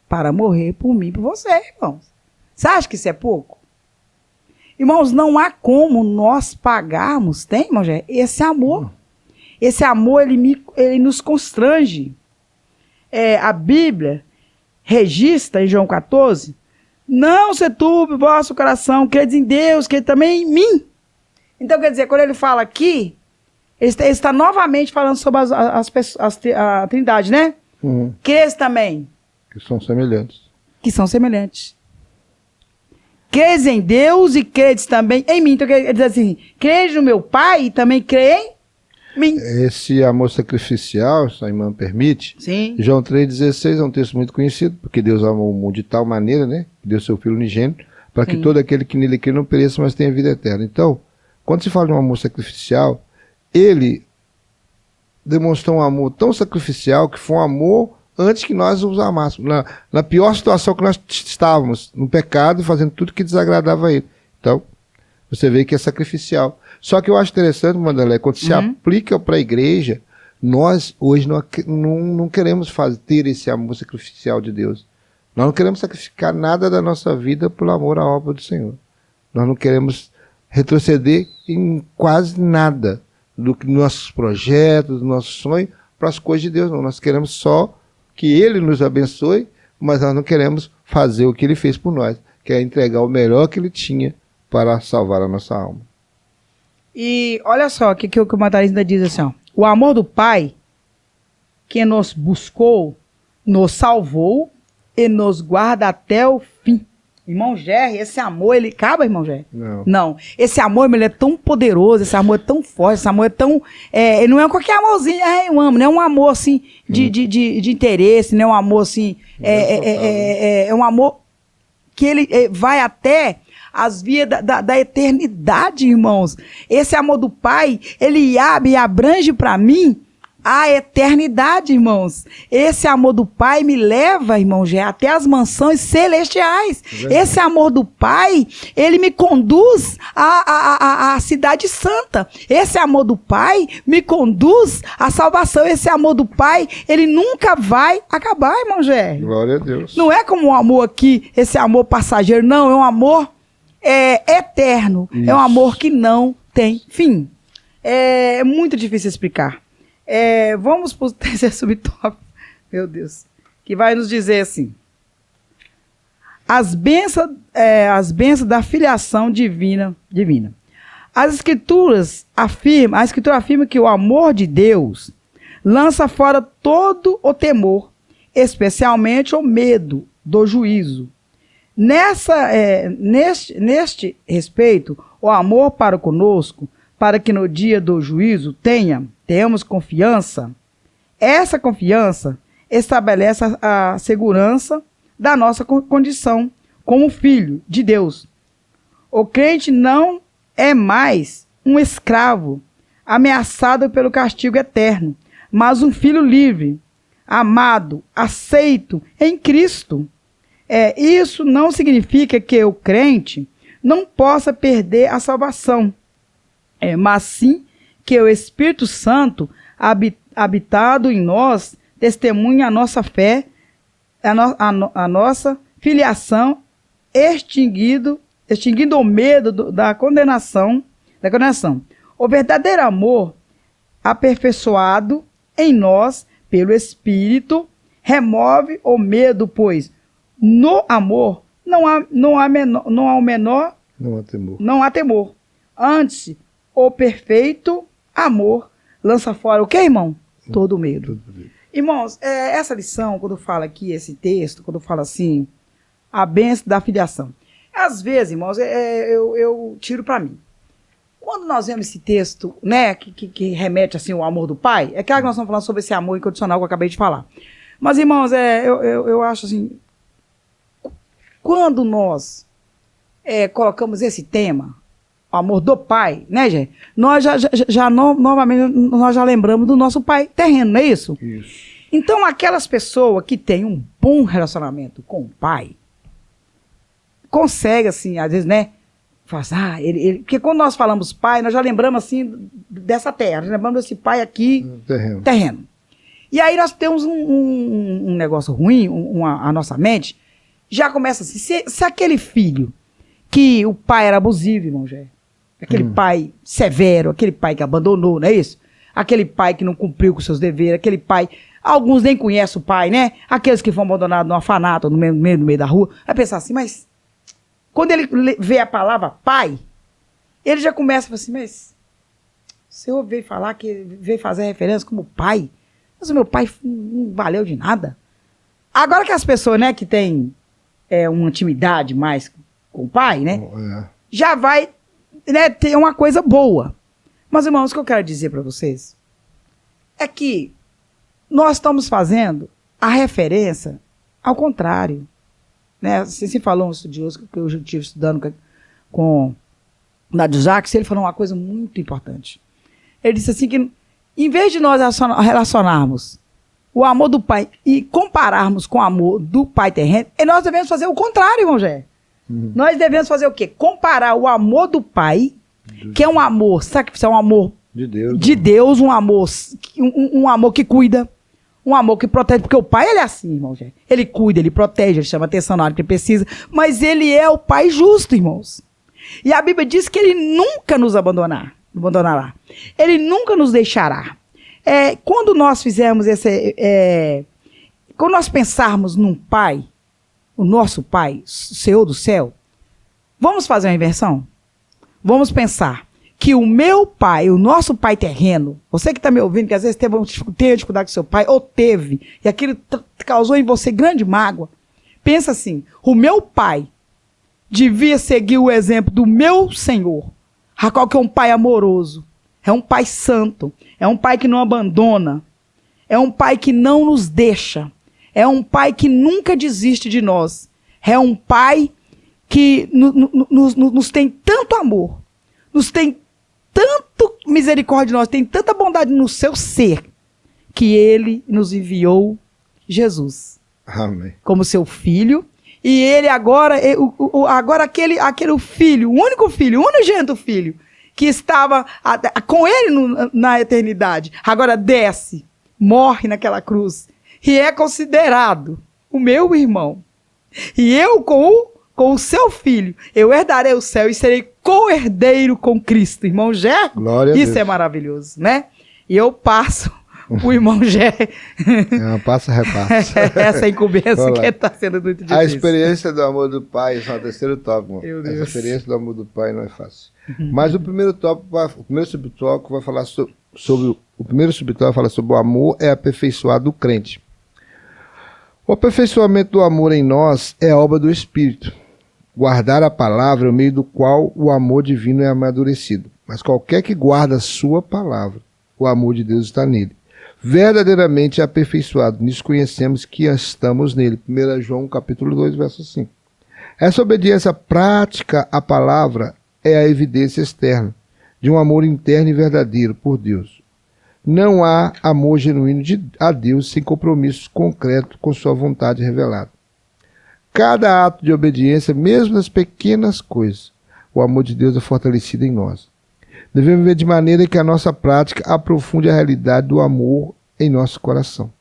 para morrer por mim e por você, irmãos. Você acha que isso é pouco? Irmãos, não há como nós pagarmos, tem, irmão, esse amor. Esse amor, ele nos constrange. A Bíblia registra em João 14, não se turbe o vosso coração, credes em Deus, crede também em mim. Então, quer dizer, quando ele fala aqui, ele está novamente falando sobre a Trindade, né? Credes também. Que são semelhantes. Que são semelhantes. Credes em Deus e credes também em mim. Então, ele diz assim, crede no meu Pai e também crê em mim. Esse amor sacrificial, se a irmã permite, sim. João 3,16 é um texto muito conhecido, porque Deus amou o mundo de tal maneira, né? Deu seu Filho unigênito, para que todo aquele que nele crê não pereça, mas tenha vida eterna. Então, quando se fala de um amor sacrificial, ele demonstrou um amor tão sacrificial que foi um amor antes que nós os amássemos. Na pior situação que nós estávamos, no pecado, fazendo tudo que desagradava a ele. Então, você vê que é sacrificial. Só que eu acho interessante, Wanderley, quando se aplica para a igreja, nós hoje não queremos ter esse amor sacrificial de Deus. Nós não queremos sacrificar nada da nossa vida por amor à obra do Senhor. Nós não queremos retroceder em quase nada dos nossos projetos, do nosso sonho, para as coisas de Deus. Não. Nós queremos só que Ele nos abençoe, mas nós não queremos fazer o que Ele fez por nós, que é entregar o melhor que Ele tinha para salvar a nossa alma. E olha só o que o Matarista diz assim, ó, o amor do Pai que nos buscou, nos salvou e nos guarda até o fim. Irmão Jerry, esse amor, ele acaba, irmão Jerry? Não. Esse amor, ele é tão poderoso, esse amor é tão forte, esse amor é tão... ele não é qualquer amorzinho, eu amo, não é um amor, assim, de interesse, não é um amor, assim... É um amor que ele vai até as vias da eternidade, irmãos. Esse amor do Pai, ele abre e abrange para mim a eternidade, irmãos. Esse amor do Pai me leva, irmão, até as mansões celestiais. Esse amor do Pai, ele me conduz à cidade santa. Esse amor do Pai me conduz à salvação. Esse amor do Pai, ele nunca vai acabar, irmão Gé. Glória a Deus. Não é como um amor aqui, esse amor passageiro, não. É um amor eterno. Isso. É um amor que não tem fim. É muito difícil explicar. Vamos para o terceiro subtópico, meu Deus, que vai nos dizer assim, as bênçãos da filiação divina. A Escritura afirma que o amor de Deus lança fora todo o temor, especialmente o medo do juízo. Neste respeito, o amor para conosco, para que no dia do juízo tenhamos confiança. Essa confiança estabelece a segurança da nossa condição como filho de Deus. O crente não é mais um escravo ameaçado pelo castigo eterno, mas um filho livre, amado, aceito em Cristo. Isso não significa que o crente não possa perder a salvação, mas sim que o Espírito Santo, habitado em nós, testemunha a nossa fé, a nossa filiação, extinguindo o medo da condenação. O verdadeiro amor, aperfeiçoado em nós pelo Espírito, remove o medo, pois no amor não há temor. Antes, o perfeito amor lança fora o que, irmão? Todo medo. Irmãos, essa lição, quando fala aqui, esse texto, quando fala assim, a bênção da filiação. Às vezes, irmãos, eu tiro para mim. Quando nós vemos esse texto, né, que remete assim ao amor do Pai, é claro que nós estamos falando sobre esse amor incondicional que eu acabei de falar. Mas, irmãos, eu acho assim, quando nós colocamos esse tema, o amor do Pai, né, gente? Nós novamente nós já lembramos do nosso Pai terreno, não é isso? Isso. Então, aquelas pessoas que têm um bom relacionamento com o pai, consegue, assim, às vezes, né? Fala assim, porque quando nós falamos pai, nós já lembramos, assim, dessa terra. Nós lembramos desse pai aqui, terreno. E aí nós temos um negócio ruim, a nossa mente, já começa assim, se aquele filho que o pai era abusivo, irmão Gé, aquele pai severo, aquele pai que abandonou, não é isso? Aquele pai que não cumpriu com seus deveres, aquele pai... Alguns nem conhecem o pai, né? Aqueles que foram abandonados no orfanato, no meio da rua. Vai pensar assim, mas... Quando ele vê a palavra pai, ele já começa a falar assim, mas... O senhor veio falar veio fazer referência como pai? Mas o meu pai não valeu de nada. Agora que as pessoas, né, que têm uma intimidade mais com o pai, né? Já vai, né, ter uma coisa boa. Mas, irmãos, o que eu quero dizer para vocês é que nós estamos fazendo a referência ao contrário. Né? Você falou um estudioso que eu já estive estudando com Nadio Jacques, ele falou uma coisa muito importante. Ele disse assim que, em vez de nós relacionarmos o amor do pai e compararmos com o amor do pai terreno, nós devemos fazer o contrário, irmão Gé. Nós devemos fazer o quê? Comparar o amor do pai, que é um amor, sabe que é um amor de Deus, um amor que cuida, um amor que protege, porque o pai, ele é assim, irmão Gé. Ele cuida, ele protege, ele chama atenção na hora que ele precisa, mas ele é o pai justo, irmãos. E a Bíblia diz que ele nunca nos abandonará. Ele nunca nos deixará. Quando nós fizermos quando nós pensarmos num pai, o nosso pai, o Senhor do céu, vamos fazer uma inversão? Vamos pensar que o meu pai, o nosso pai terreno, você que está me ouvindo, que às vezes teve dificuldade com seu pai, ou teve, e aquilo causou em você grande mágoa, pensa assim, o meu pai devia seguir o exemplo do meu Senhor, Jacó, que é um pai amoroso, é um pai santo, é um pai que não abandona, é um pai que não nos deixa, é um pai que nunca desiste de nós, é um pai que nos tem tanto amor, nos tem tanto misericórdia de nós, tem tanta bondade no seu ser, que ele nos enviou Jesus. Amém. Como seu filho. E ele agora aquele filho, o único filho, o unigênito filho, que estava com ele na eternidade, agora desce, morre naquela cruz, e é considerado o meu irmão. E eu com o seu filho, eu herdarei o céu e serei co-herdeiro com Cristo. Irmão Gé, isso é maravilhoso, né? E eu passo o irmão Gé. Passa, repassa. Essa incumbência que está sendo muito difícil. A experiência do amor do pai, esse é o terceiro tópico. A experiência do amor do pai não é fácil. Mas o primeiro tópico, o primeiro subtópico vai falar sobre o amor é aperfeiçoado do crente. O aperfeiçoamento do amor em nós é a obra do Espírito. Guardar a palavra é o meio do qual o amor divino é amadurecido. Mas qualquer que guarda a sua palavra, o amor de Deus está nele. Verdadeiramente aperfeiçoado. Nisso conhecemos que estamos nele. 1 João capítulo 2, verso 5. Essa obediência prática à palavra é a evidência externa de um amor interno e verdadeiro por Deus. Não há amor genuíno a Deus sem compromisso concreto com sua vontade revelada. Cada ato de obediência, mesmo nas pequenas coisas, o amor de Deus é fortalecido em nós. Devemos viver de maneira que a nossa prática aprofunde a realidade do amor em nosso coração.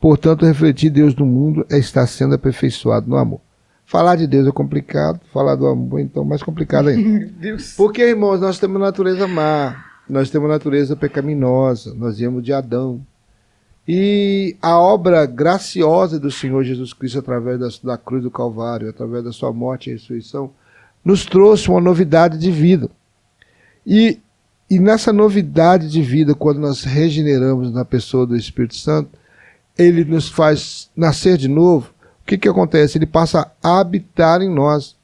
Portanto, refletir Deus no mundo é estar sendo aperfeiçoado no amor. Falar de Deus é complicado, falar do amor então mais complicado ainda. Porque, irmãos, nós temos natureza má, nós temos natureza pecaminosa, nós viemos de Adão. E a obra graciosa do Senhor Jesus Cristo através da cruz do Calvário, através da sua morte e ressurreição, nos trouxe uma novidade de vida. E nessa novidade de vida, quando nós regeneramos na pessoa do Espírito Santo, ele nos faz nascer de novo. O que acontece? Ele passa a habitar em nós.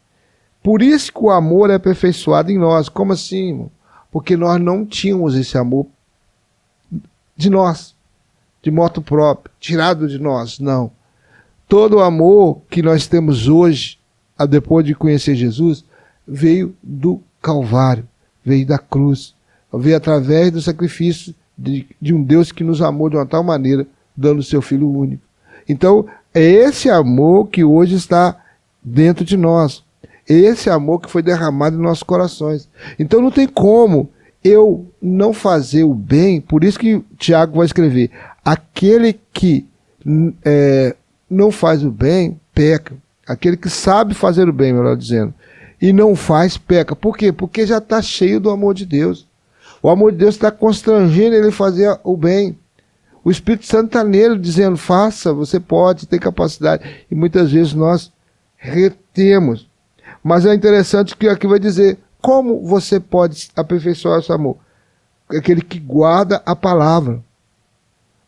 Por isso que o amor é aperfeiçoado em nós. Como assim, irmão? Porque nós não tínhamos esse amor de nós, de moto próprio, tirado de nós, não. Todo o amor que nós temos hoje, depois de conhecer Jesus, veio do Calvário, veio da cruz, veio através do sacrifício de um Deus que nos amou de uma tal maneira dando o seu Filho único. Então, é esse amor que hoje está dentro de nós. Esse amor que foi derramado em nossos corações. Então não tem como eu não fazer o bem, por isso que Tiago vai escrever, aquele que não faz o bem, peca. Aquele que sabe fazer o bem, melhor dizendo, e não faz, peca. Por quê? Porque já está cheio do amor de Deus. O amor de Deus está constrangendo ele a fazer o bem. O Espírito Santo está nele dizendo, faça, você pode, tem capacidade. E muitas vezes nós retemos. Mas é interessante que aqui vai dizer, como você pode aperfeiçoar esse amor? Aquele que guarda a palavra.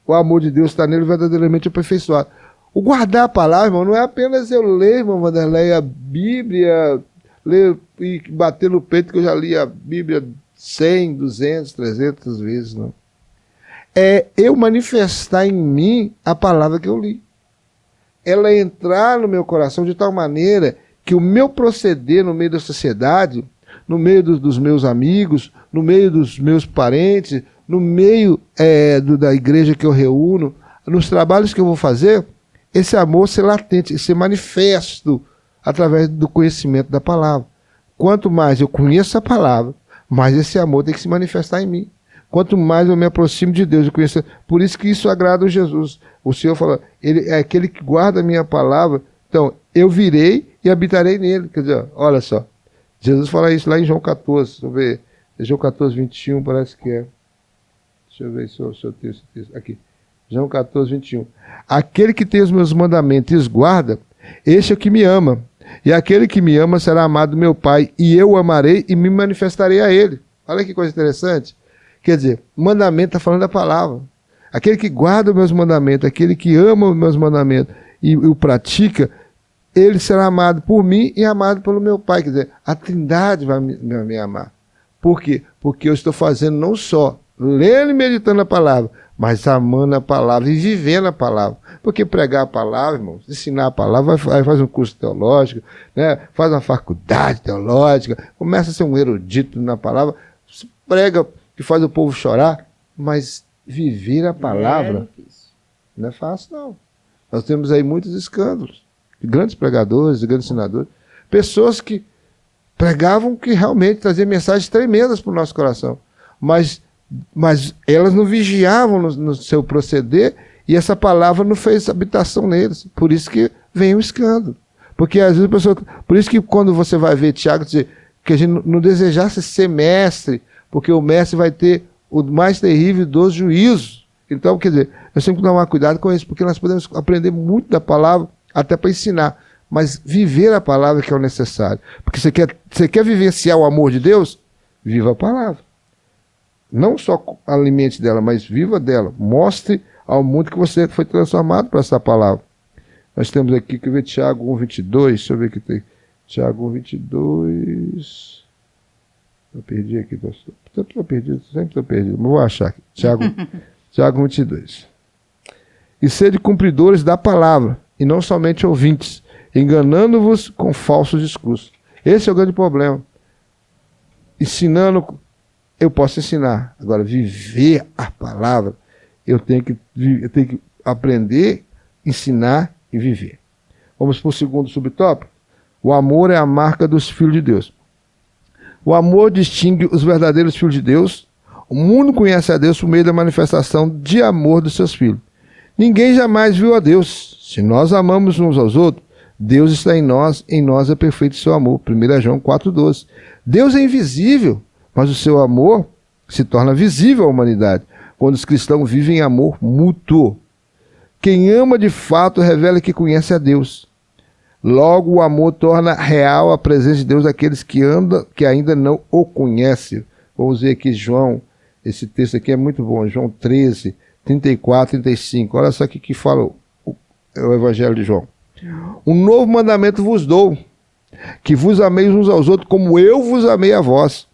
O amor de Deus está nele verdadeiramente aperfeiçoado. O guardar a palavra, irmão, não é apenas eu ler, irmão Vanderlei, a Bíblia, ler e bater no peito que eu já li a Bíblia 100, 200, 300 vezes, não. É eu manifestar em mim a palavra que eu li. Ela entrar no meu coração de tal maneira que o meu proceder no meio da sociedade, no meio dos meus amigos, no meio dos meus parentes, no meio da igreja que eu reúno, nos trabalhos que eu vou fazer, esse amor ser latente, ser manifesto através do conhecimento da palavra. Quanto mais eu conheço a palavra, mais esse amor tem que se manifestar em mim. Quanto mais eu me aproximo de Deus, eu conheço. Por isso que isso agrada a Jesus. O Senhor fala, ele é aquele que guarda a minha palavra. Então, eu virei e habitarei nele. Quer dizer, olha só. Jesus fala isso lá em João 14. Deixa eu ver. João 14, 21, parece que é. Deixa eu ver se eu tenho esse texto. Aqui. João 14, 21. Aquele que tem os meus mandamentos e os guarda, este é o que me ama. E aquele que me ama será amado do meu Pai, e eu o amarei e me manifestarei a ele. Olha que coisa interessante. Quer dizer, mandamento está falando da palavra. Aquele que guarda os meus mandamentos, aquele que ama os meus mandamentos e o pratica, ele será amado por mim e amado pelo meu Pai. Quer dizer, a Trindade vai me amar. Por quê? Porque eu estou fazendo não só lendo e meditando a palavra, mas amando a palavra e vivendo a palavra. Porque pregar a palavra, irmãos, ensinar a palavra, faz um curso teológico, né? Faz uma faculdade teológica, começa a ser um erudito na palavra, prega que faz o povo chorar, mas viver a palavra não é fácil, não. Nós temos aí muitos escândalos, de grandes pregadores, de grandes ensinadores, pessoas que pregavam que realmente traziam mensagens tremendas para o nosso coração, mas elas não vigiavam no seu proceder e essa palavra não fez habitação neles. Por isso que vem o escândalo. Porque às vezes a pessoa... Por isso que quando você vai ver Tiago dizer que a gente não desejasse ser mestre, porque o mestre vai ter o mais terrível dos juízos. Então, quer dizer, nós temos que tomar cuidado com isso, porque nós podemos aprender muito da palavra, até para ensinar. Mas viver a palavra que é o necessário. Porque você quer vivenciar o amor de Deus? Viva a palavra. Não só alimente dela, mas viva dela. Mostre ao mundo que você foi transformado por essa palavra. Nós temos aqui, que ver Tiago 1:22. Deixa eu ver aqui tem. Tiago 1:22. Eu perdi aqui, pastor. Sempre estou perdido. Mas vou achar aqui. Tiago 1:22. E sede cumpridores da palavra, e não somente ouvintes, enganando-vos com falsos discursos. Esse é o grande problema. Ensinando... Eu posso ensinar. Agora, viver a palavra, eu tenho que aprender, ensinar e viver. Vamos para o segundo subtópico. O amor é a marca dos filhos de Deus. O amor distingue os verdadeiros filhos de Deus. O mundo conhece a Deus por meio da manifestação de amor dos seus filhos. Ninguém jamais viu a Deus. Se nós amamos uns aos outros, Deus está em nós é perfeito o seu amor. 1 João 4,12. Deus é invisível, mas o seu amor se torna visível à humanidade, quando os cristãos vivem em amor mútuo. Quem ama de fato revela que conhece a Deus. Logo, o amor torna real a presença de Deus daqueles que ainda não o conhecem. Vamos ver aqui João, esse texto aqui é muito bom, João 13, 34, 35. Olha só o que fala o Evangelho de João. Um novo mandamento vos dou, que vos ameis uns aos outros como eu vos amei a vós,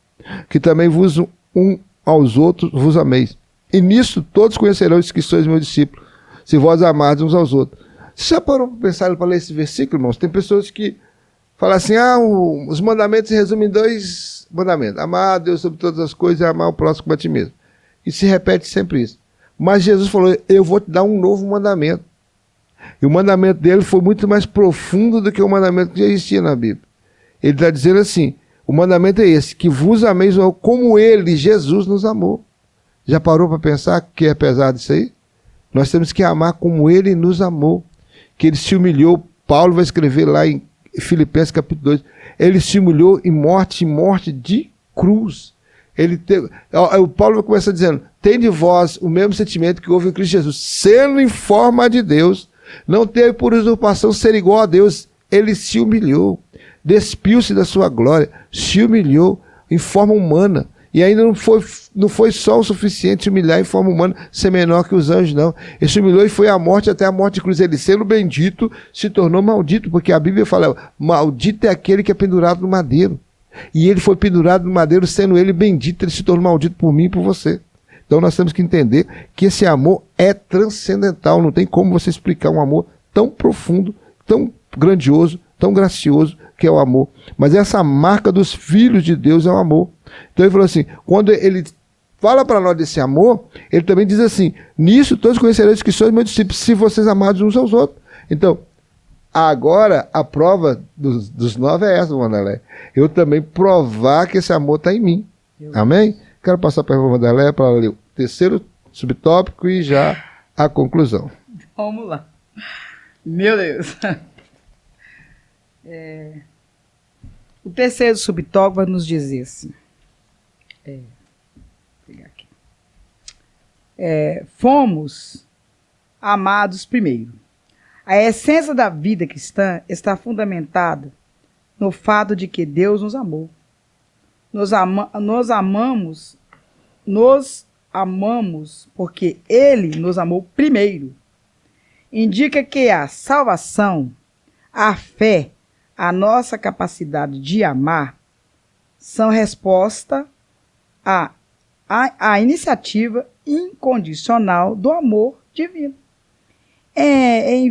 que também vos um aos outros vos ameis. E nisso todos conhecerão que sois meus discípulos, se vós amardes uns aos outros. Você já parou para pensar para ler esse versículo, irmãos? Tem pessoas que falam assim, os mandamentos se resumem em 2 mandamentos. Amar a Deus sobre todas as coisas e amar o próximo como a ti mesmo. E se repete sempre isso. Mas Jesus falou, eu vou te dar um novo mandamento. E o mandamento dele foi muito mais profundo do que o mandamento que já existia na Bíblia. Ele está dizendo assim, o mandamento é esse, que vos ameis como ele, Jesus, nos amou. Já parou para pensar que é pesado isso aí? Nós temos que amar como ele nos amou. Que ele se humilhou. Paulo vai escrever lá em Filipenses capítulo 2. Ele se humilhou em morte de cruz. O Paulo vai começar dizendo, tem de vós o mesmo sentimento que houve em Cristo Jesus. Sendo em forma de Deus, não teve por usurpação ser igual a Deus. Ele se humilhou. Despiu-se da sua glória. Se humilhou em forma humana. E ainda não foi só o suficiente se humilhar em forma humana, ser menor que os anjos, não. Ele se humilhou e foi à morte, até a morte de cruz. Ele, sendo bendito, se tornou maldito, porque a Bíblia fala, maldito é aquele que é pendurado no madeiro. E ele foi pendurado no madeiro, sendo ele bendito, ele se tornou maldito por mim e por você. Então nós temos que entender que esse amor é transcendental. Não tem como você explicar um amor tão profundo, tão grandioso, tão gracioso, que é o amor. Mas essa marca dos filhos de Deus é o amor. Então ele falou assim, quando ele fala para nós desse amor, ele também diz assim, nisso todos conhecereis que sois meus discípulos, se vocês amarem uns aos outros. Então, agora a prova dos 9 é essa, Wanderlei. Eu também provar que esse amor está em mim. Amém? Quero passar para a irmã Wanderlei para ler o terceiro subtópico e já a conclusão. Vamos lá. Meu Deus. O terceiro subtópico vai nos dizer assim. Vou pegar aqui. Fomos amados primeiro. A essência da vida cristã está fundamentada no fato de que Deus nos amou. Nos amamos porque Ele nos amou primeiro. Indica que a salvação, a fé, a nossa capacidade de amar são resposta à iniciativa incondicional do amor divino. Em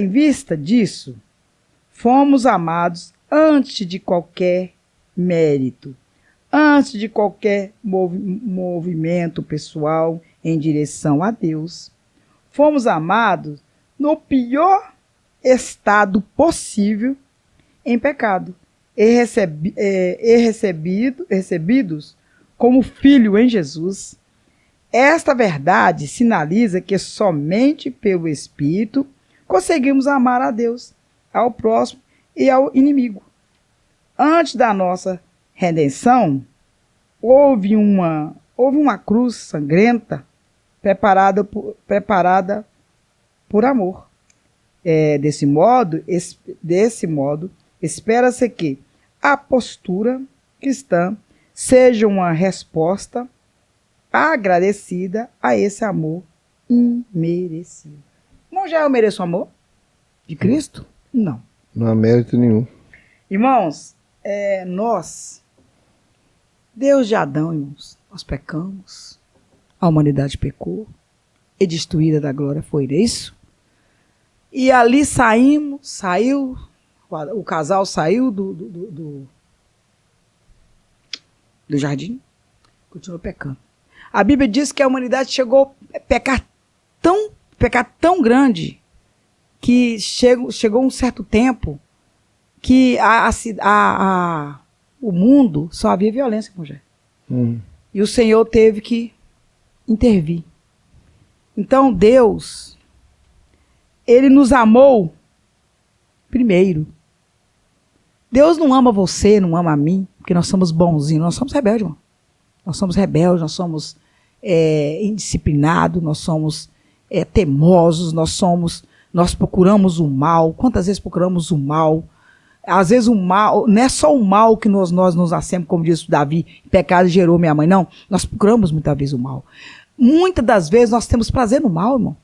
vista disso, fomos amados antes de qualquer mérito, antes de qualquer movimento pessoal em direção a Deus. Fomos amados no pior estado possível em pecado e recebidos como filho em Jesus. Esta verdade sinaliza que somente pelo Espírito conseguimos amar a Deus, ao próximo e ao inimigo. Antes da nossa redenção, houve uma cruz sangrenta preparada por amor. Desse modo, espera-se que a postura cristã seja uma resposta agradecida a esse amor imerecido. Não já eu mereço o amor de Cristo? Não. Não há mérito nenhum. Irmãos, Deus de Adão, irmãos, nós pecamos, a humanidade pecou, e destruída da glória foi isso. E ali o casal saiu do jardim, continuou pecando. A Bíblia diz que a humanidade chegou a pecar tão grande que chegou um certo tempo que o mundo só havia violência, mulher. E o Senhor teve que intervir. Então Deus, Ele nos amou primeiro. Deus não ama você, não ama a mim, porque nós somos bonzinhos, nós somos rebeldes, irmão. Nós somos rebeldes, nós somos indisciplinados, nós somos teimosos, nós procuramos o mal. Quantas vezes procuramos o mal? Às vezes o mal, não é só o mal que nós nos hacemos, como diz Davi, pecado gerou minha mãe, não. Nós procuramos muitas vezes o mal. Muitas das vezes nós temos prazer no mal, irmão.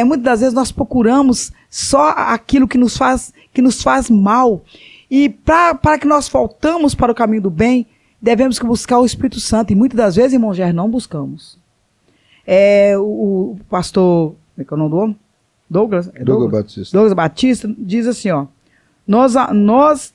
Muitas das vezes nós procuramos só aquilo que nos faz mal. E para que nós voltamos para o caminho do bem, devemos buscar o Espírito Santo. E muitas das vezes, irmão Jair, não buscamos. O pastor, como é que é o nome do homem? Douglas Batista diz assim, ó, Nós amamos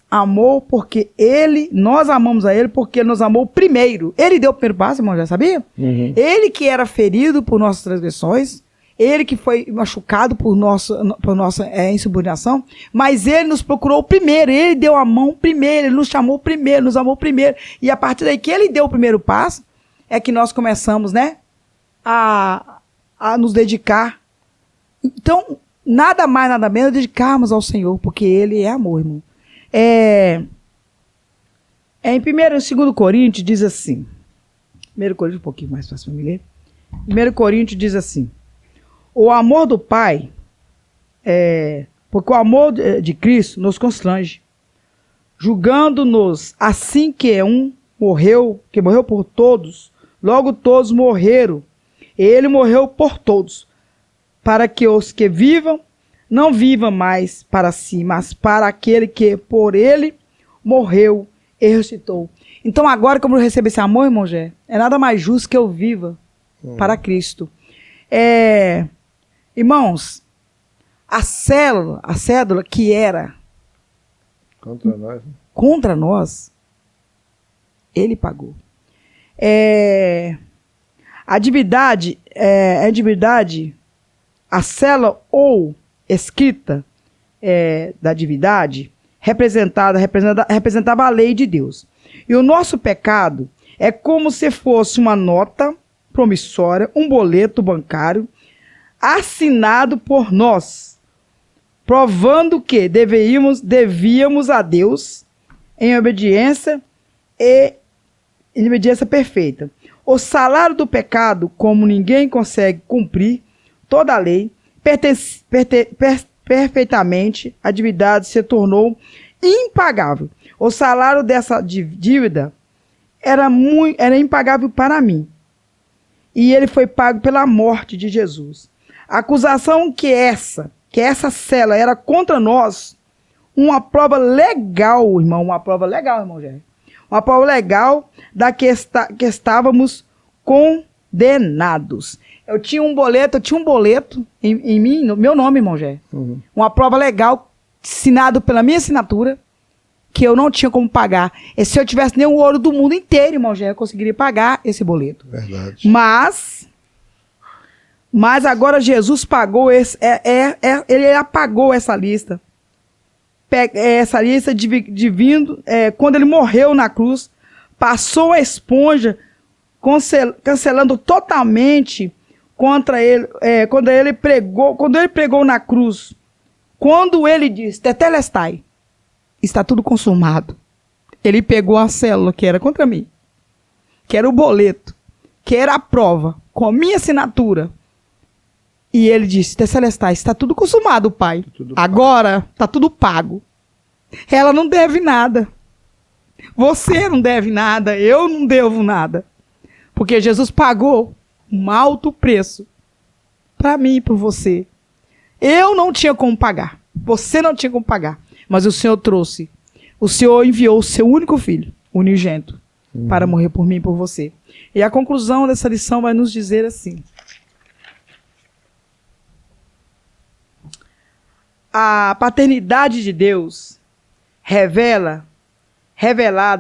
a ele porque ele nos amou primeiro. Ele deu o primeiro passo, irmão, já sabia? Uhum. Ele que era ferido por nossas transgressões, ele que foi machucado por nossa insubordinação, mas ele nos procurou primeiro, ele deu a mão primeiro, ele nos chamou primeiro, nos amou primeiro. E a partir daí que ele deu o primeiro passo, é que nós começamos, né, a nos dedicar. Então, nada mais, nada menos dedicarmos ao Senhor, porque Ele é amor, irmão. Em 2 Coríntios diz assim, 1 Coríntios um pouquinho mais fácil para me ler. 1 Coríntios diz assim, o amor do Pai, porque o amor de Cristo nos constrange, julgando-nos assim que morreu por todos, logo todos morreram, e Ele morreu por todos, para que os que vivam, não vivam mais para si, mas para aquele que por ele morreu e ressuscitou. Então agora, como eu recebo esse amor, irmão Gé, é nada mais justo que eu viva para Cristo. Irmãos, a cédula que era contra nós, ele pagou. A divindade, a célula ou escrita da divindade representava a lei de Deus. E o nosso pecado é como se fosse uma nota promissória, um boleto bancário assinado por nós, provando que devíamos a Deus em obediência perfeita. O salário do pecado, como ninguém consegue cumprir toda a lei, perfeitamente, a divindade se tornou impagável. O salário dessa dívida era impagável para mim. E ele foi pago pela morte de Jesus. A acusação que essa cela era contra nós, uma prova legal, irmão, Jair. Uma prova legal da que estávamos condenados. Eu tinha um boleto em mim, no meu nome, irmão Jair. Uhum. Uma prova legal, assinado pela minha assinatura, que eu não tinha como pagar. E se eu tivesse nem o ouro do mundo inteiro, irmão Jair, eu conseguiria pagar esse boleto. Verdade. Mas agora Jesus pagou ele apagou essa lista. Essa lista divino, quando ele morreu na cruz, passou a esponja, cancelando totalmente contra ele, quando ele pregou na cruz, quando ele disse, tetelestai, está tudo consumado. Ele pegou a célula que era contra mim, que era o boleto, que era a prova, com a minha assinatura, e ele disse, tetelestai, está tudo consumado, Pai. Agora está tudo pago. Ela não deve nada. Você não deve nada, eu não devo nada. Porque Jesus pagou um alto preço para mim e para você. Eu não tinha como pagar. Você não tinha como pagar. Mas o Senhor enviou o seu único filho, unigênito, para morrer por mim e por você. E a conclusão dessa lição vai nos dizer assim. A paternidade de Deus revelada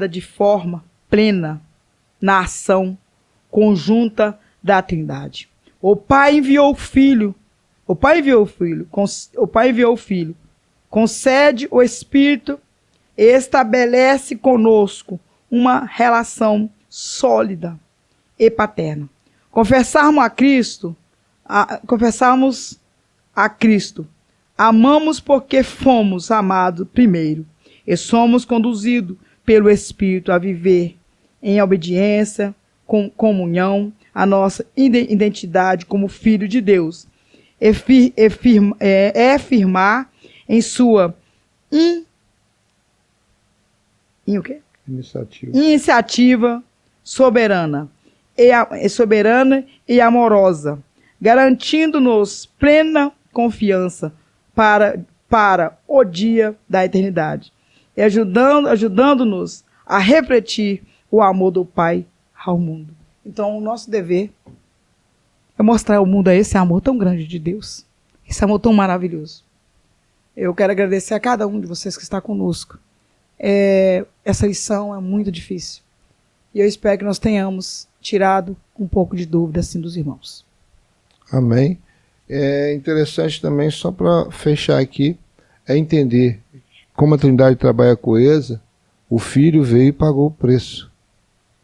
de forma plena na ação conjunta da Trindade. O Pai enviou o Filho, concede o Espírito e estabelece conosco uma relação sólida e paterna. Confessarmos a Cristo, amamos porque fomos amados primeiro e somos conduzidos pelo Espírito a viver em obediência, com comunhão, a nossa identidade como filho de Deus. Afirmar em sua iniciativa soberana e amorosa, garantindo-nos plena confiança para o dia da eternidade, e ajudando-nos a refletir o amor do Pai ao mundo. Então, o nosso dever é mostrar ao mundo esse amor tão grande de Deus, esse amor tão maravilhoso. Eu quero agradecer a cada um de vocês que está conosco. Essa lição é muito difícil. E eu espero que nós tenhamos tirado um pouco de dúvida assim dos irmãos. Amém. É interessante também, só para fechar aqui, entender como a Trindade trabalha coesa. O Filho veio e pagou o preço.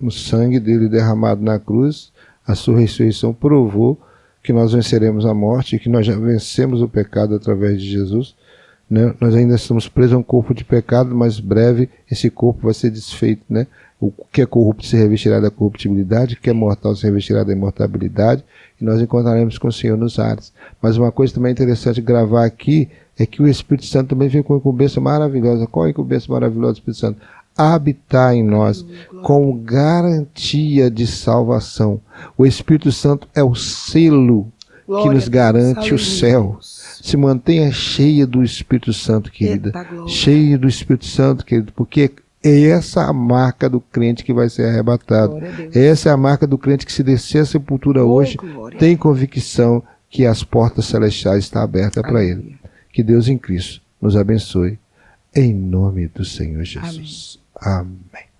O sangue dele derramado na cruz, a sua ressurreição provou que nós venceremos a morte e que nós já vencemos o pecado através de Jesus. Né? Nós ainda estamos presos a um corpo de pecado, mas breve esse corpo vai ser desfeito. Né? O que é corrupto se revestirá da corruptibilidade, o que é mortal se revestirá da imortabilidade, e nós encontraremos com o Senhor nos ares. Mas uma coisa também interessante gravar aqui é que o Espírito Santo também vem com uma incumbência maravilhosa. Qual é a incumbência maravilhosa do Espírito Santo? Habitar em nós com garantia de salvação. O Espírito Santo é o selo que nos garante o céu. Se mantenha cheia do Espírito Santo, querida. Cheia do Espírito Santo, querido, porque essa é a marca do crente que vai ser arrebatado. Essa é a marca do crente que, se descer a sepultura hoje, tem convicção que as portas celestiais estão abertas para ele. Que Deus em Cristo nos abençoe. Em nome do Senhor Jesus. Amém.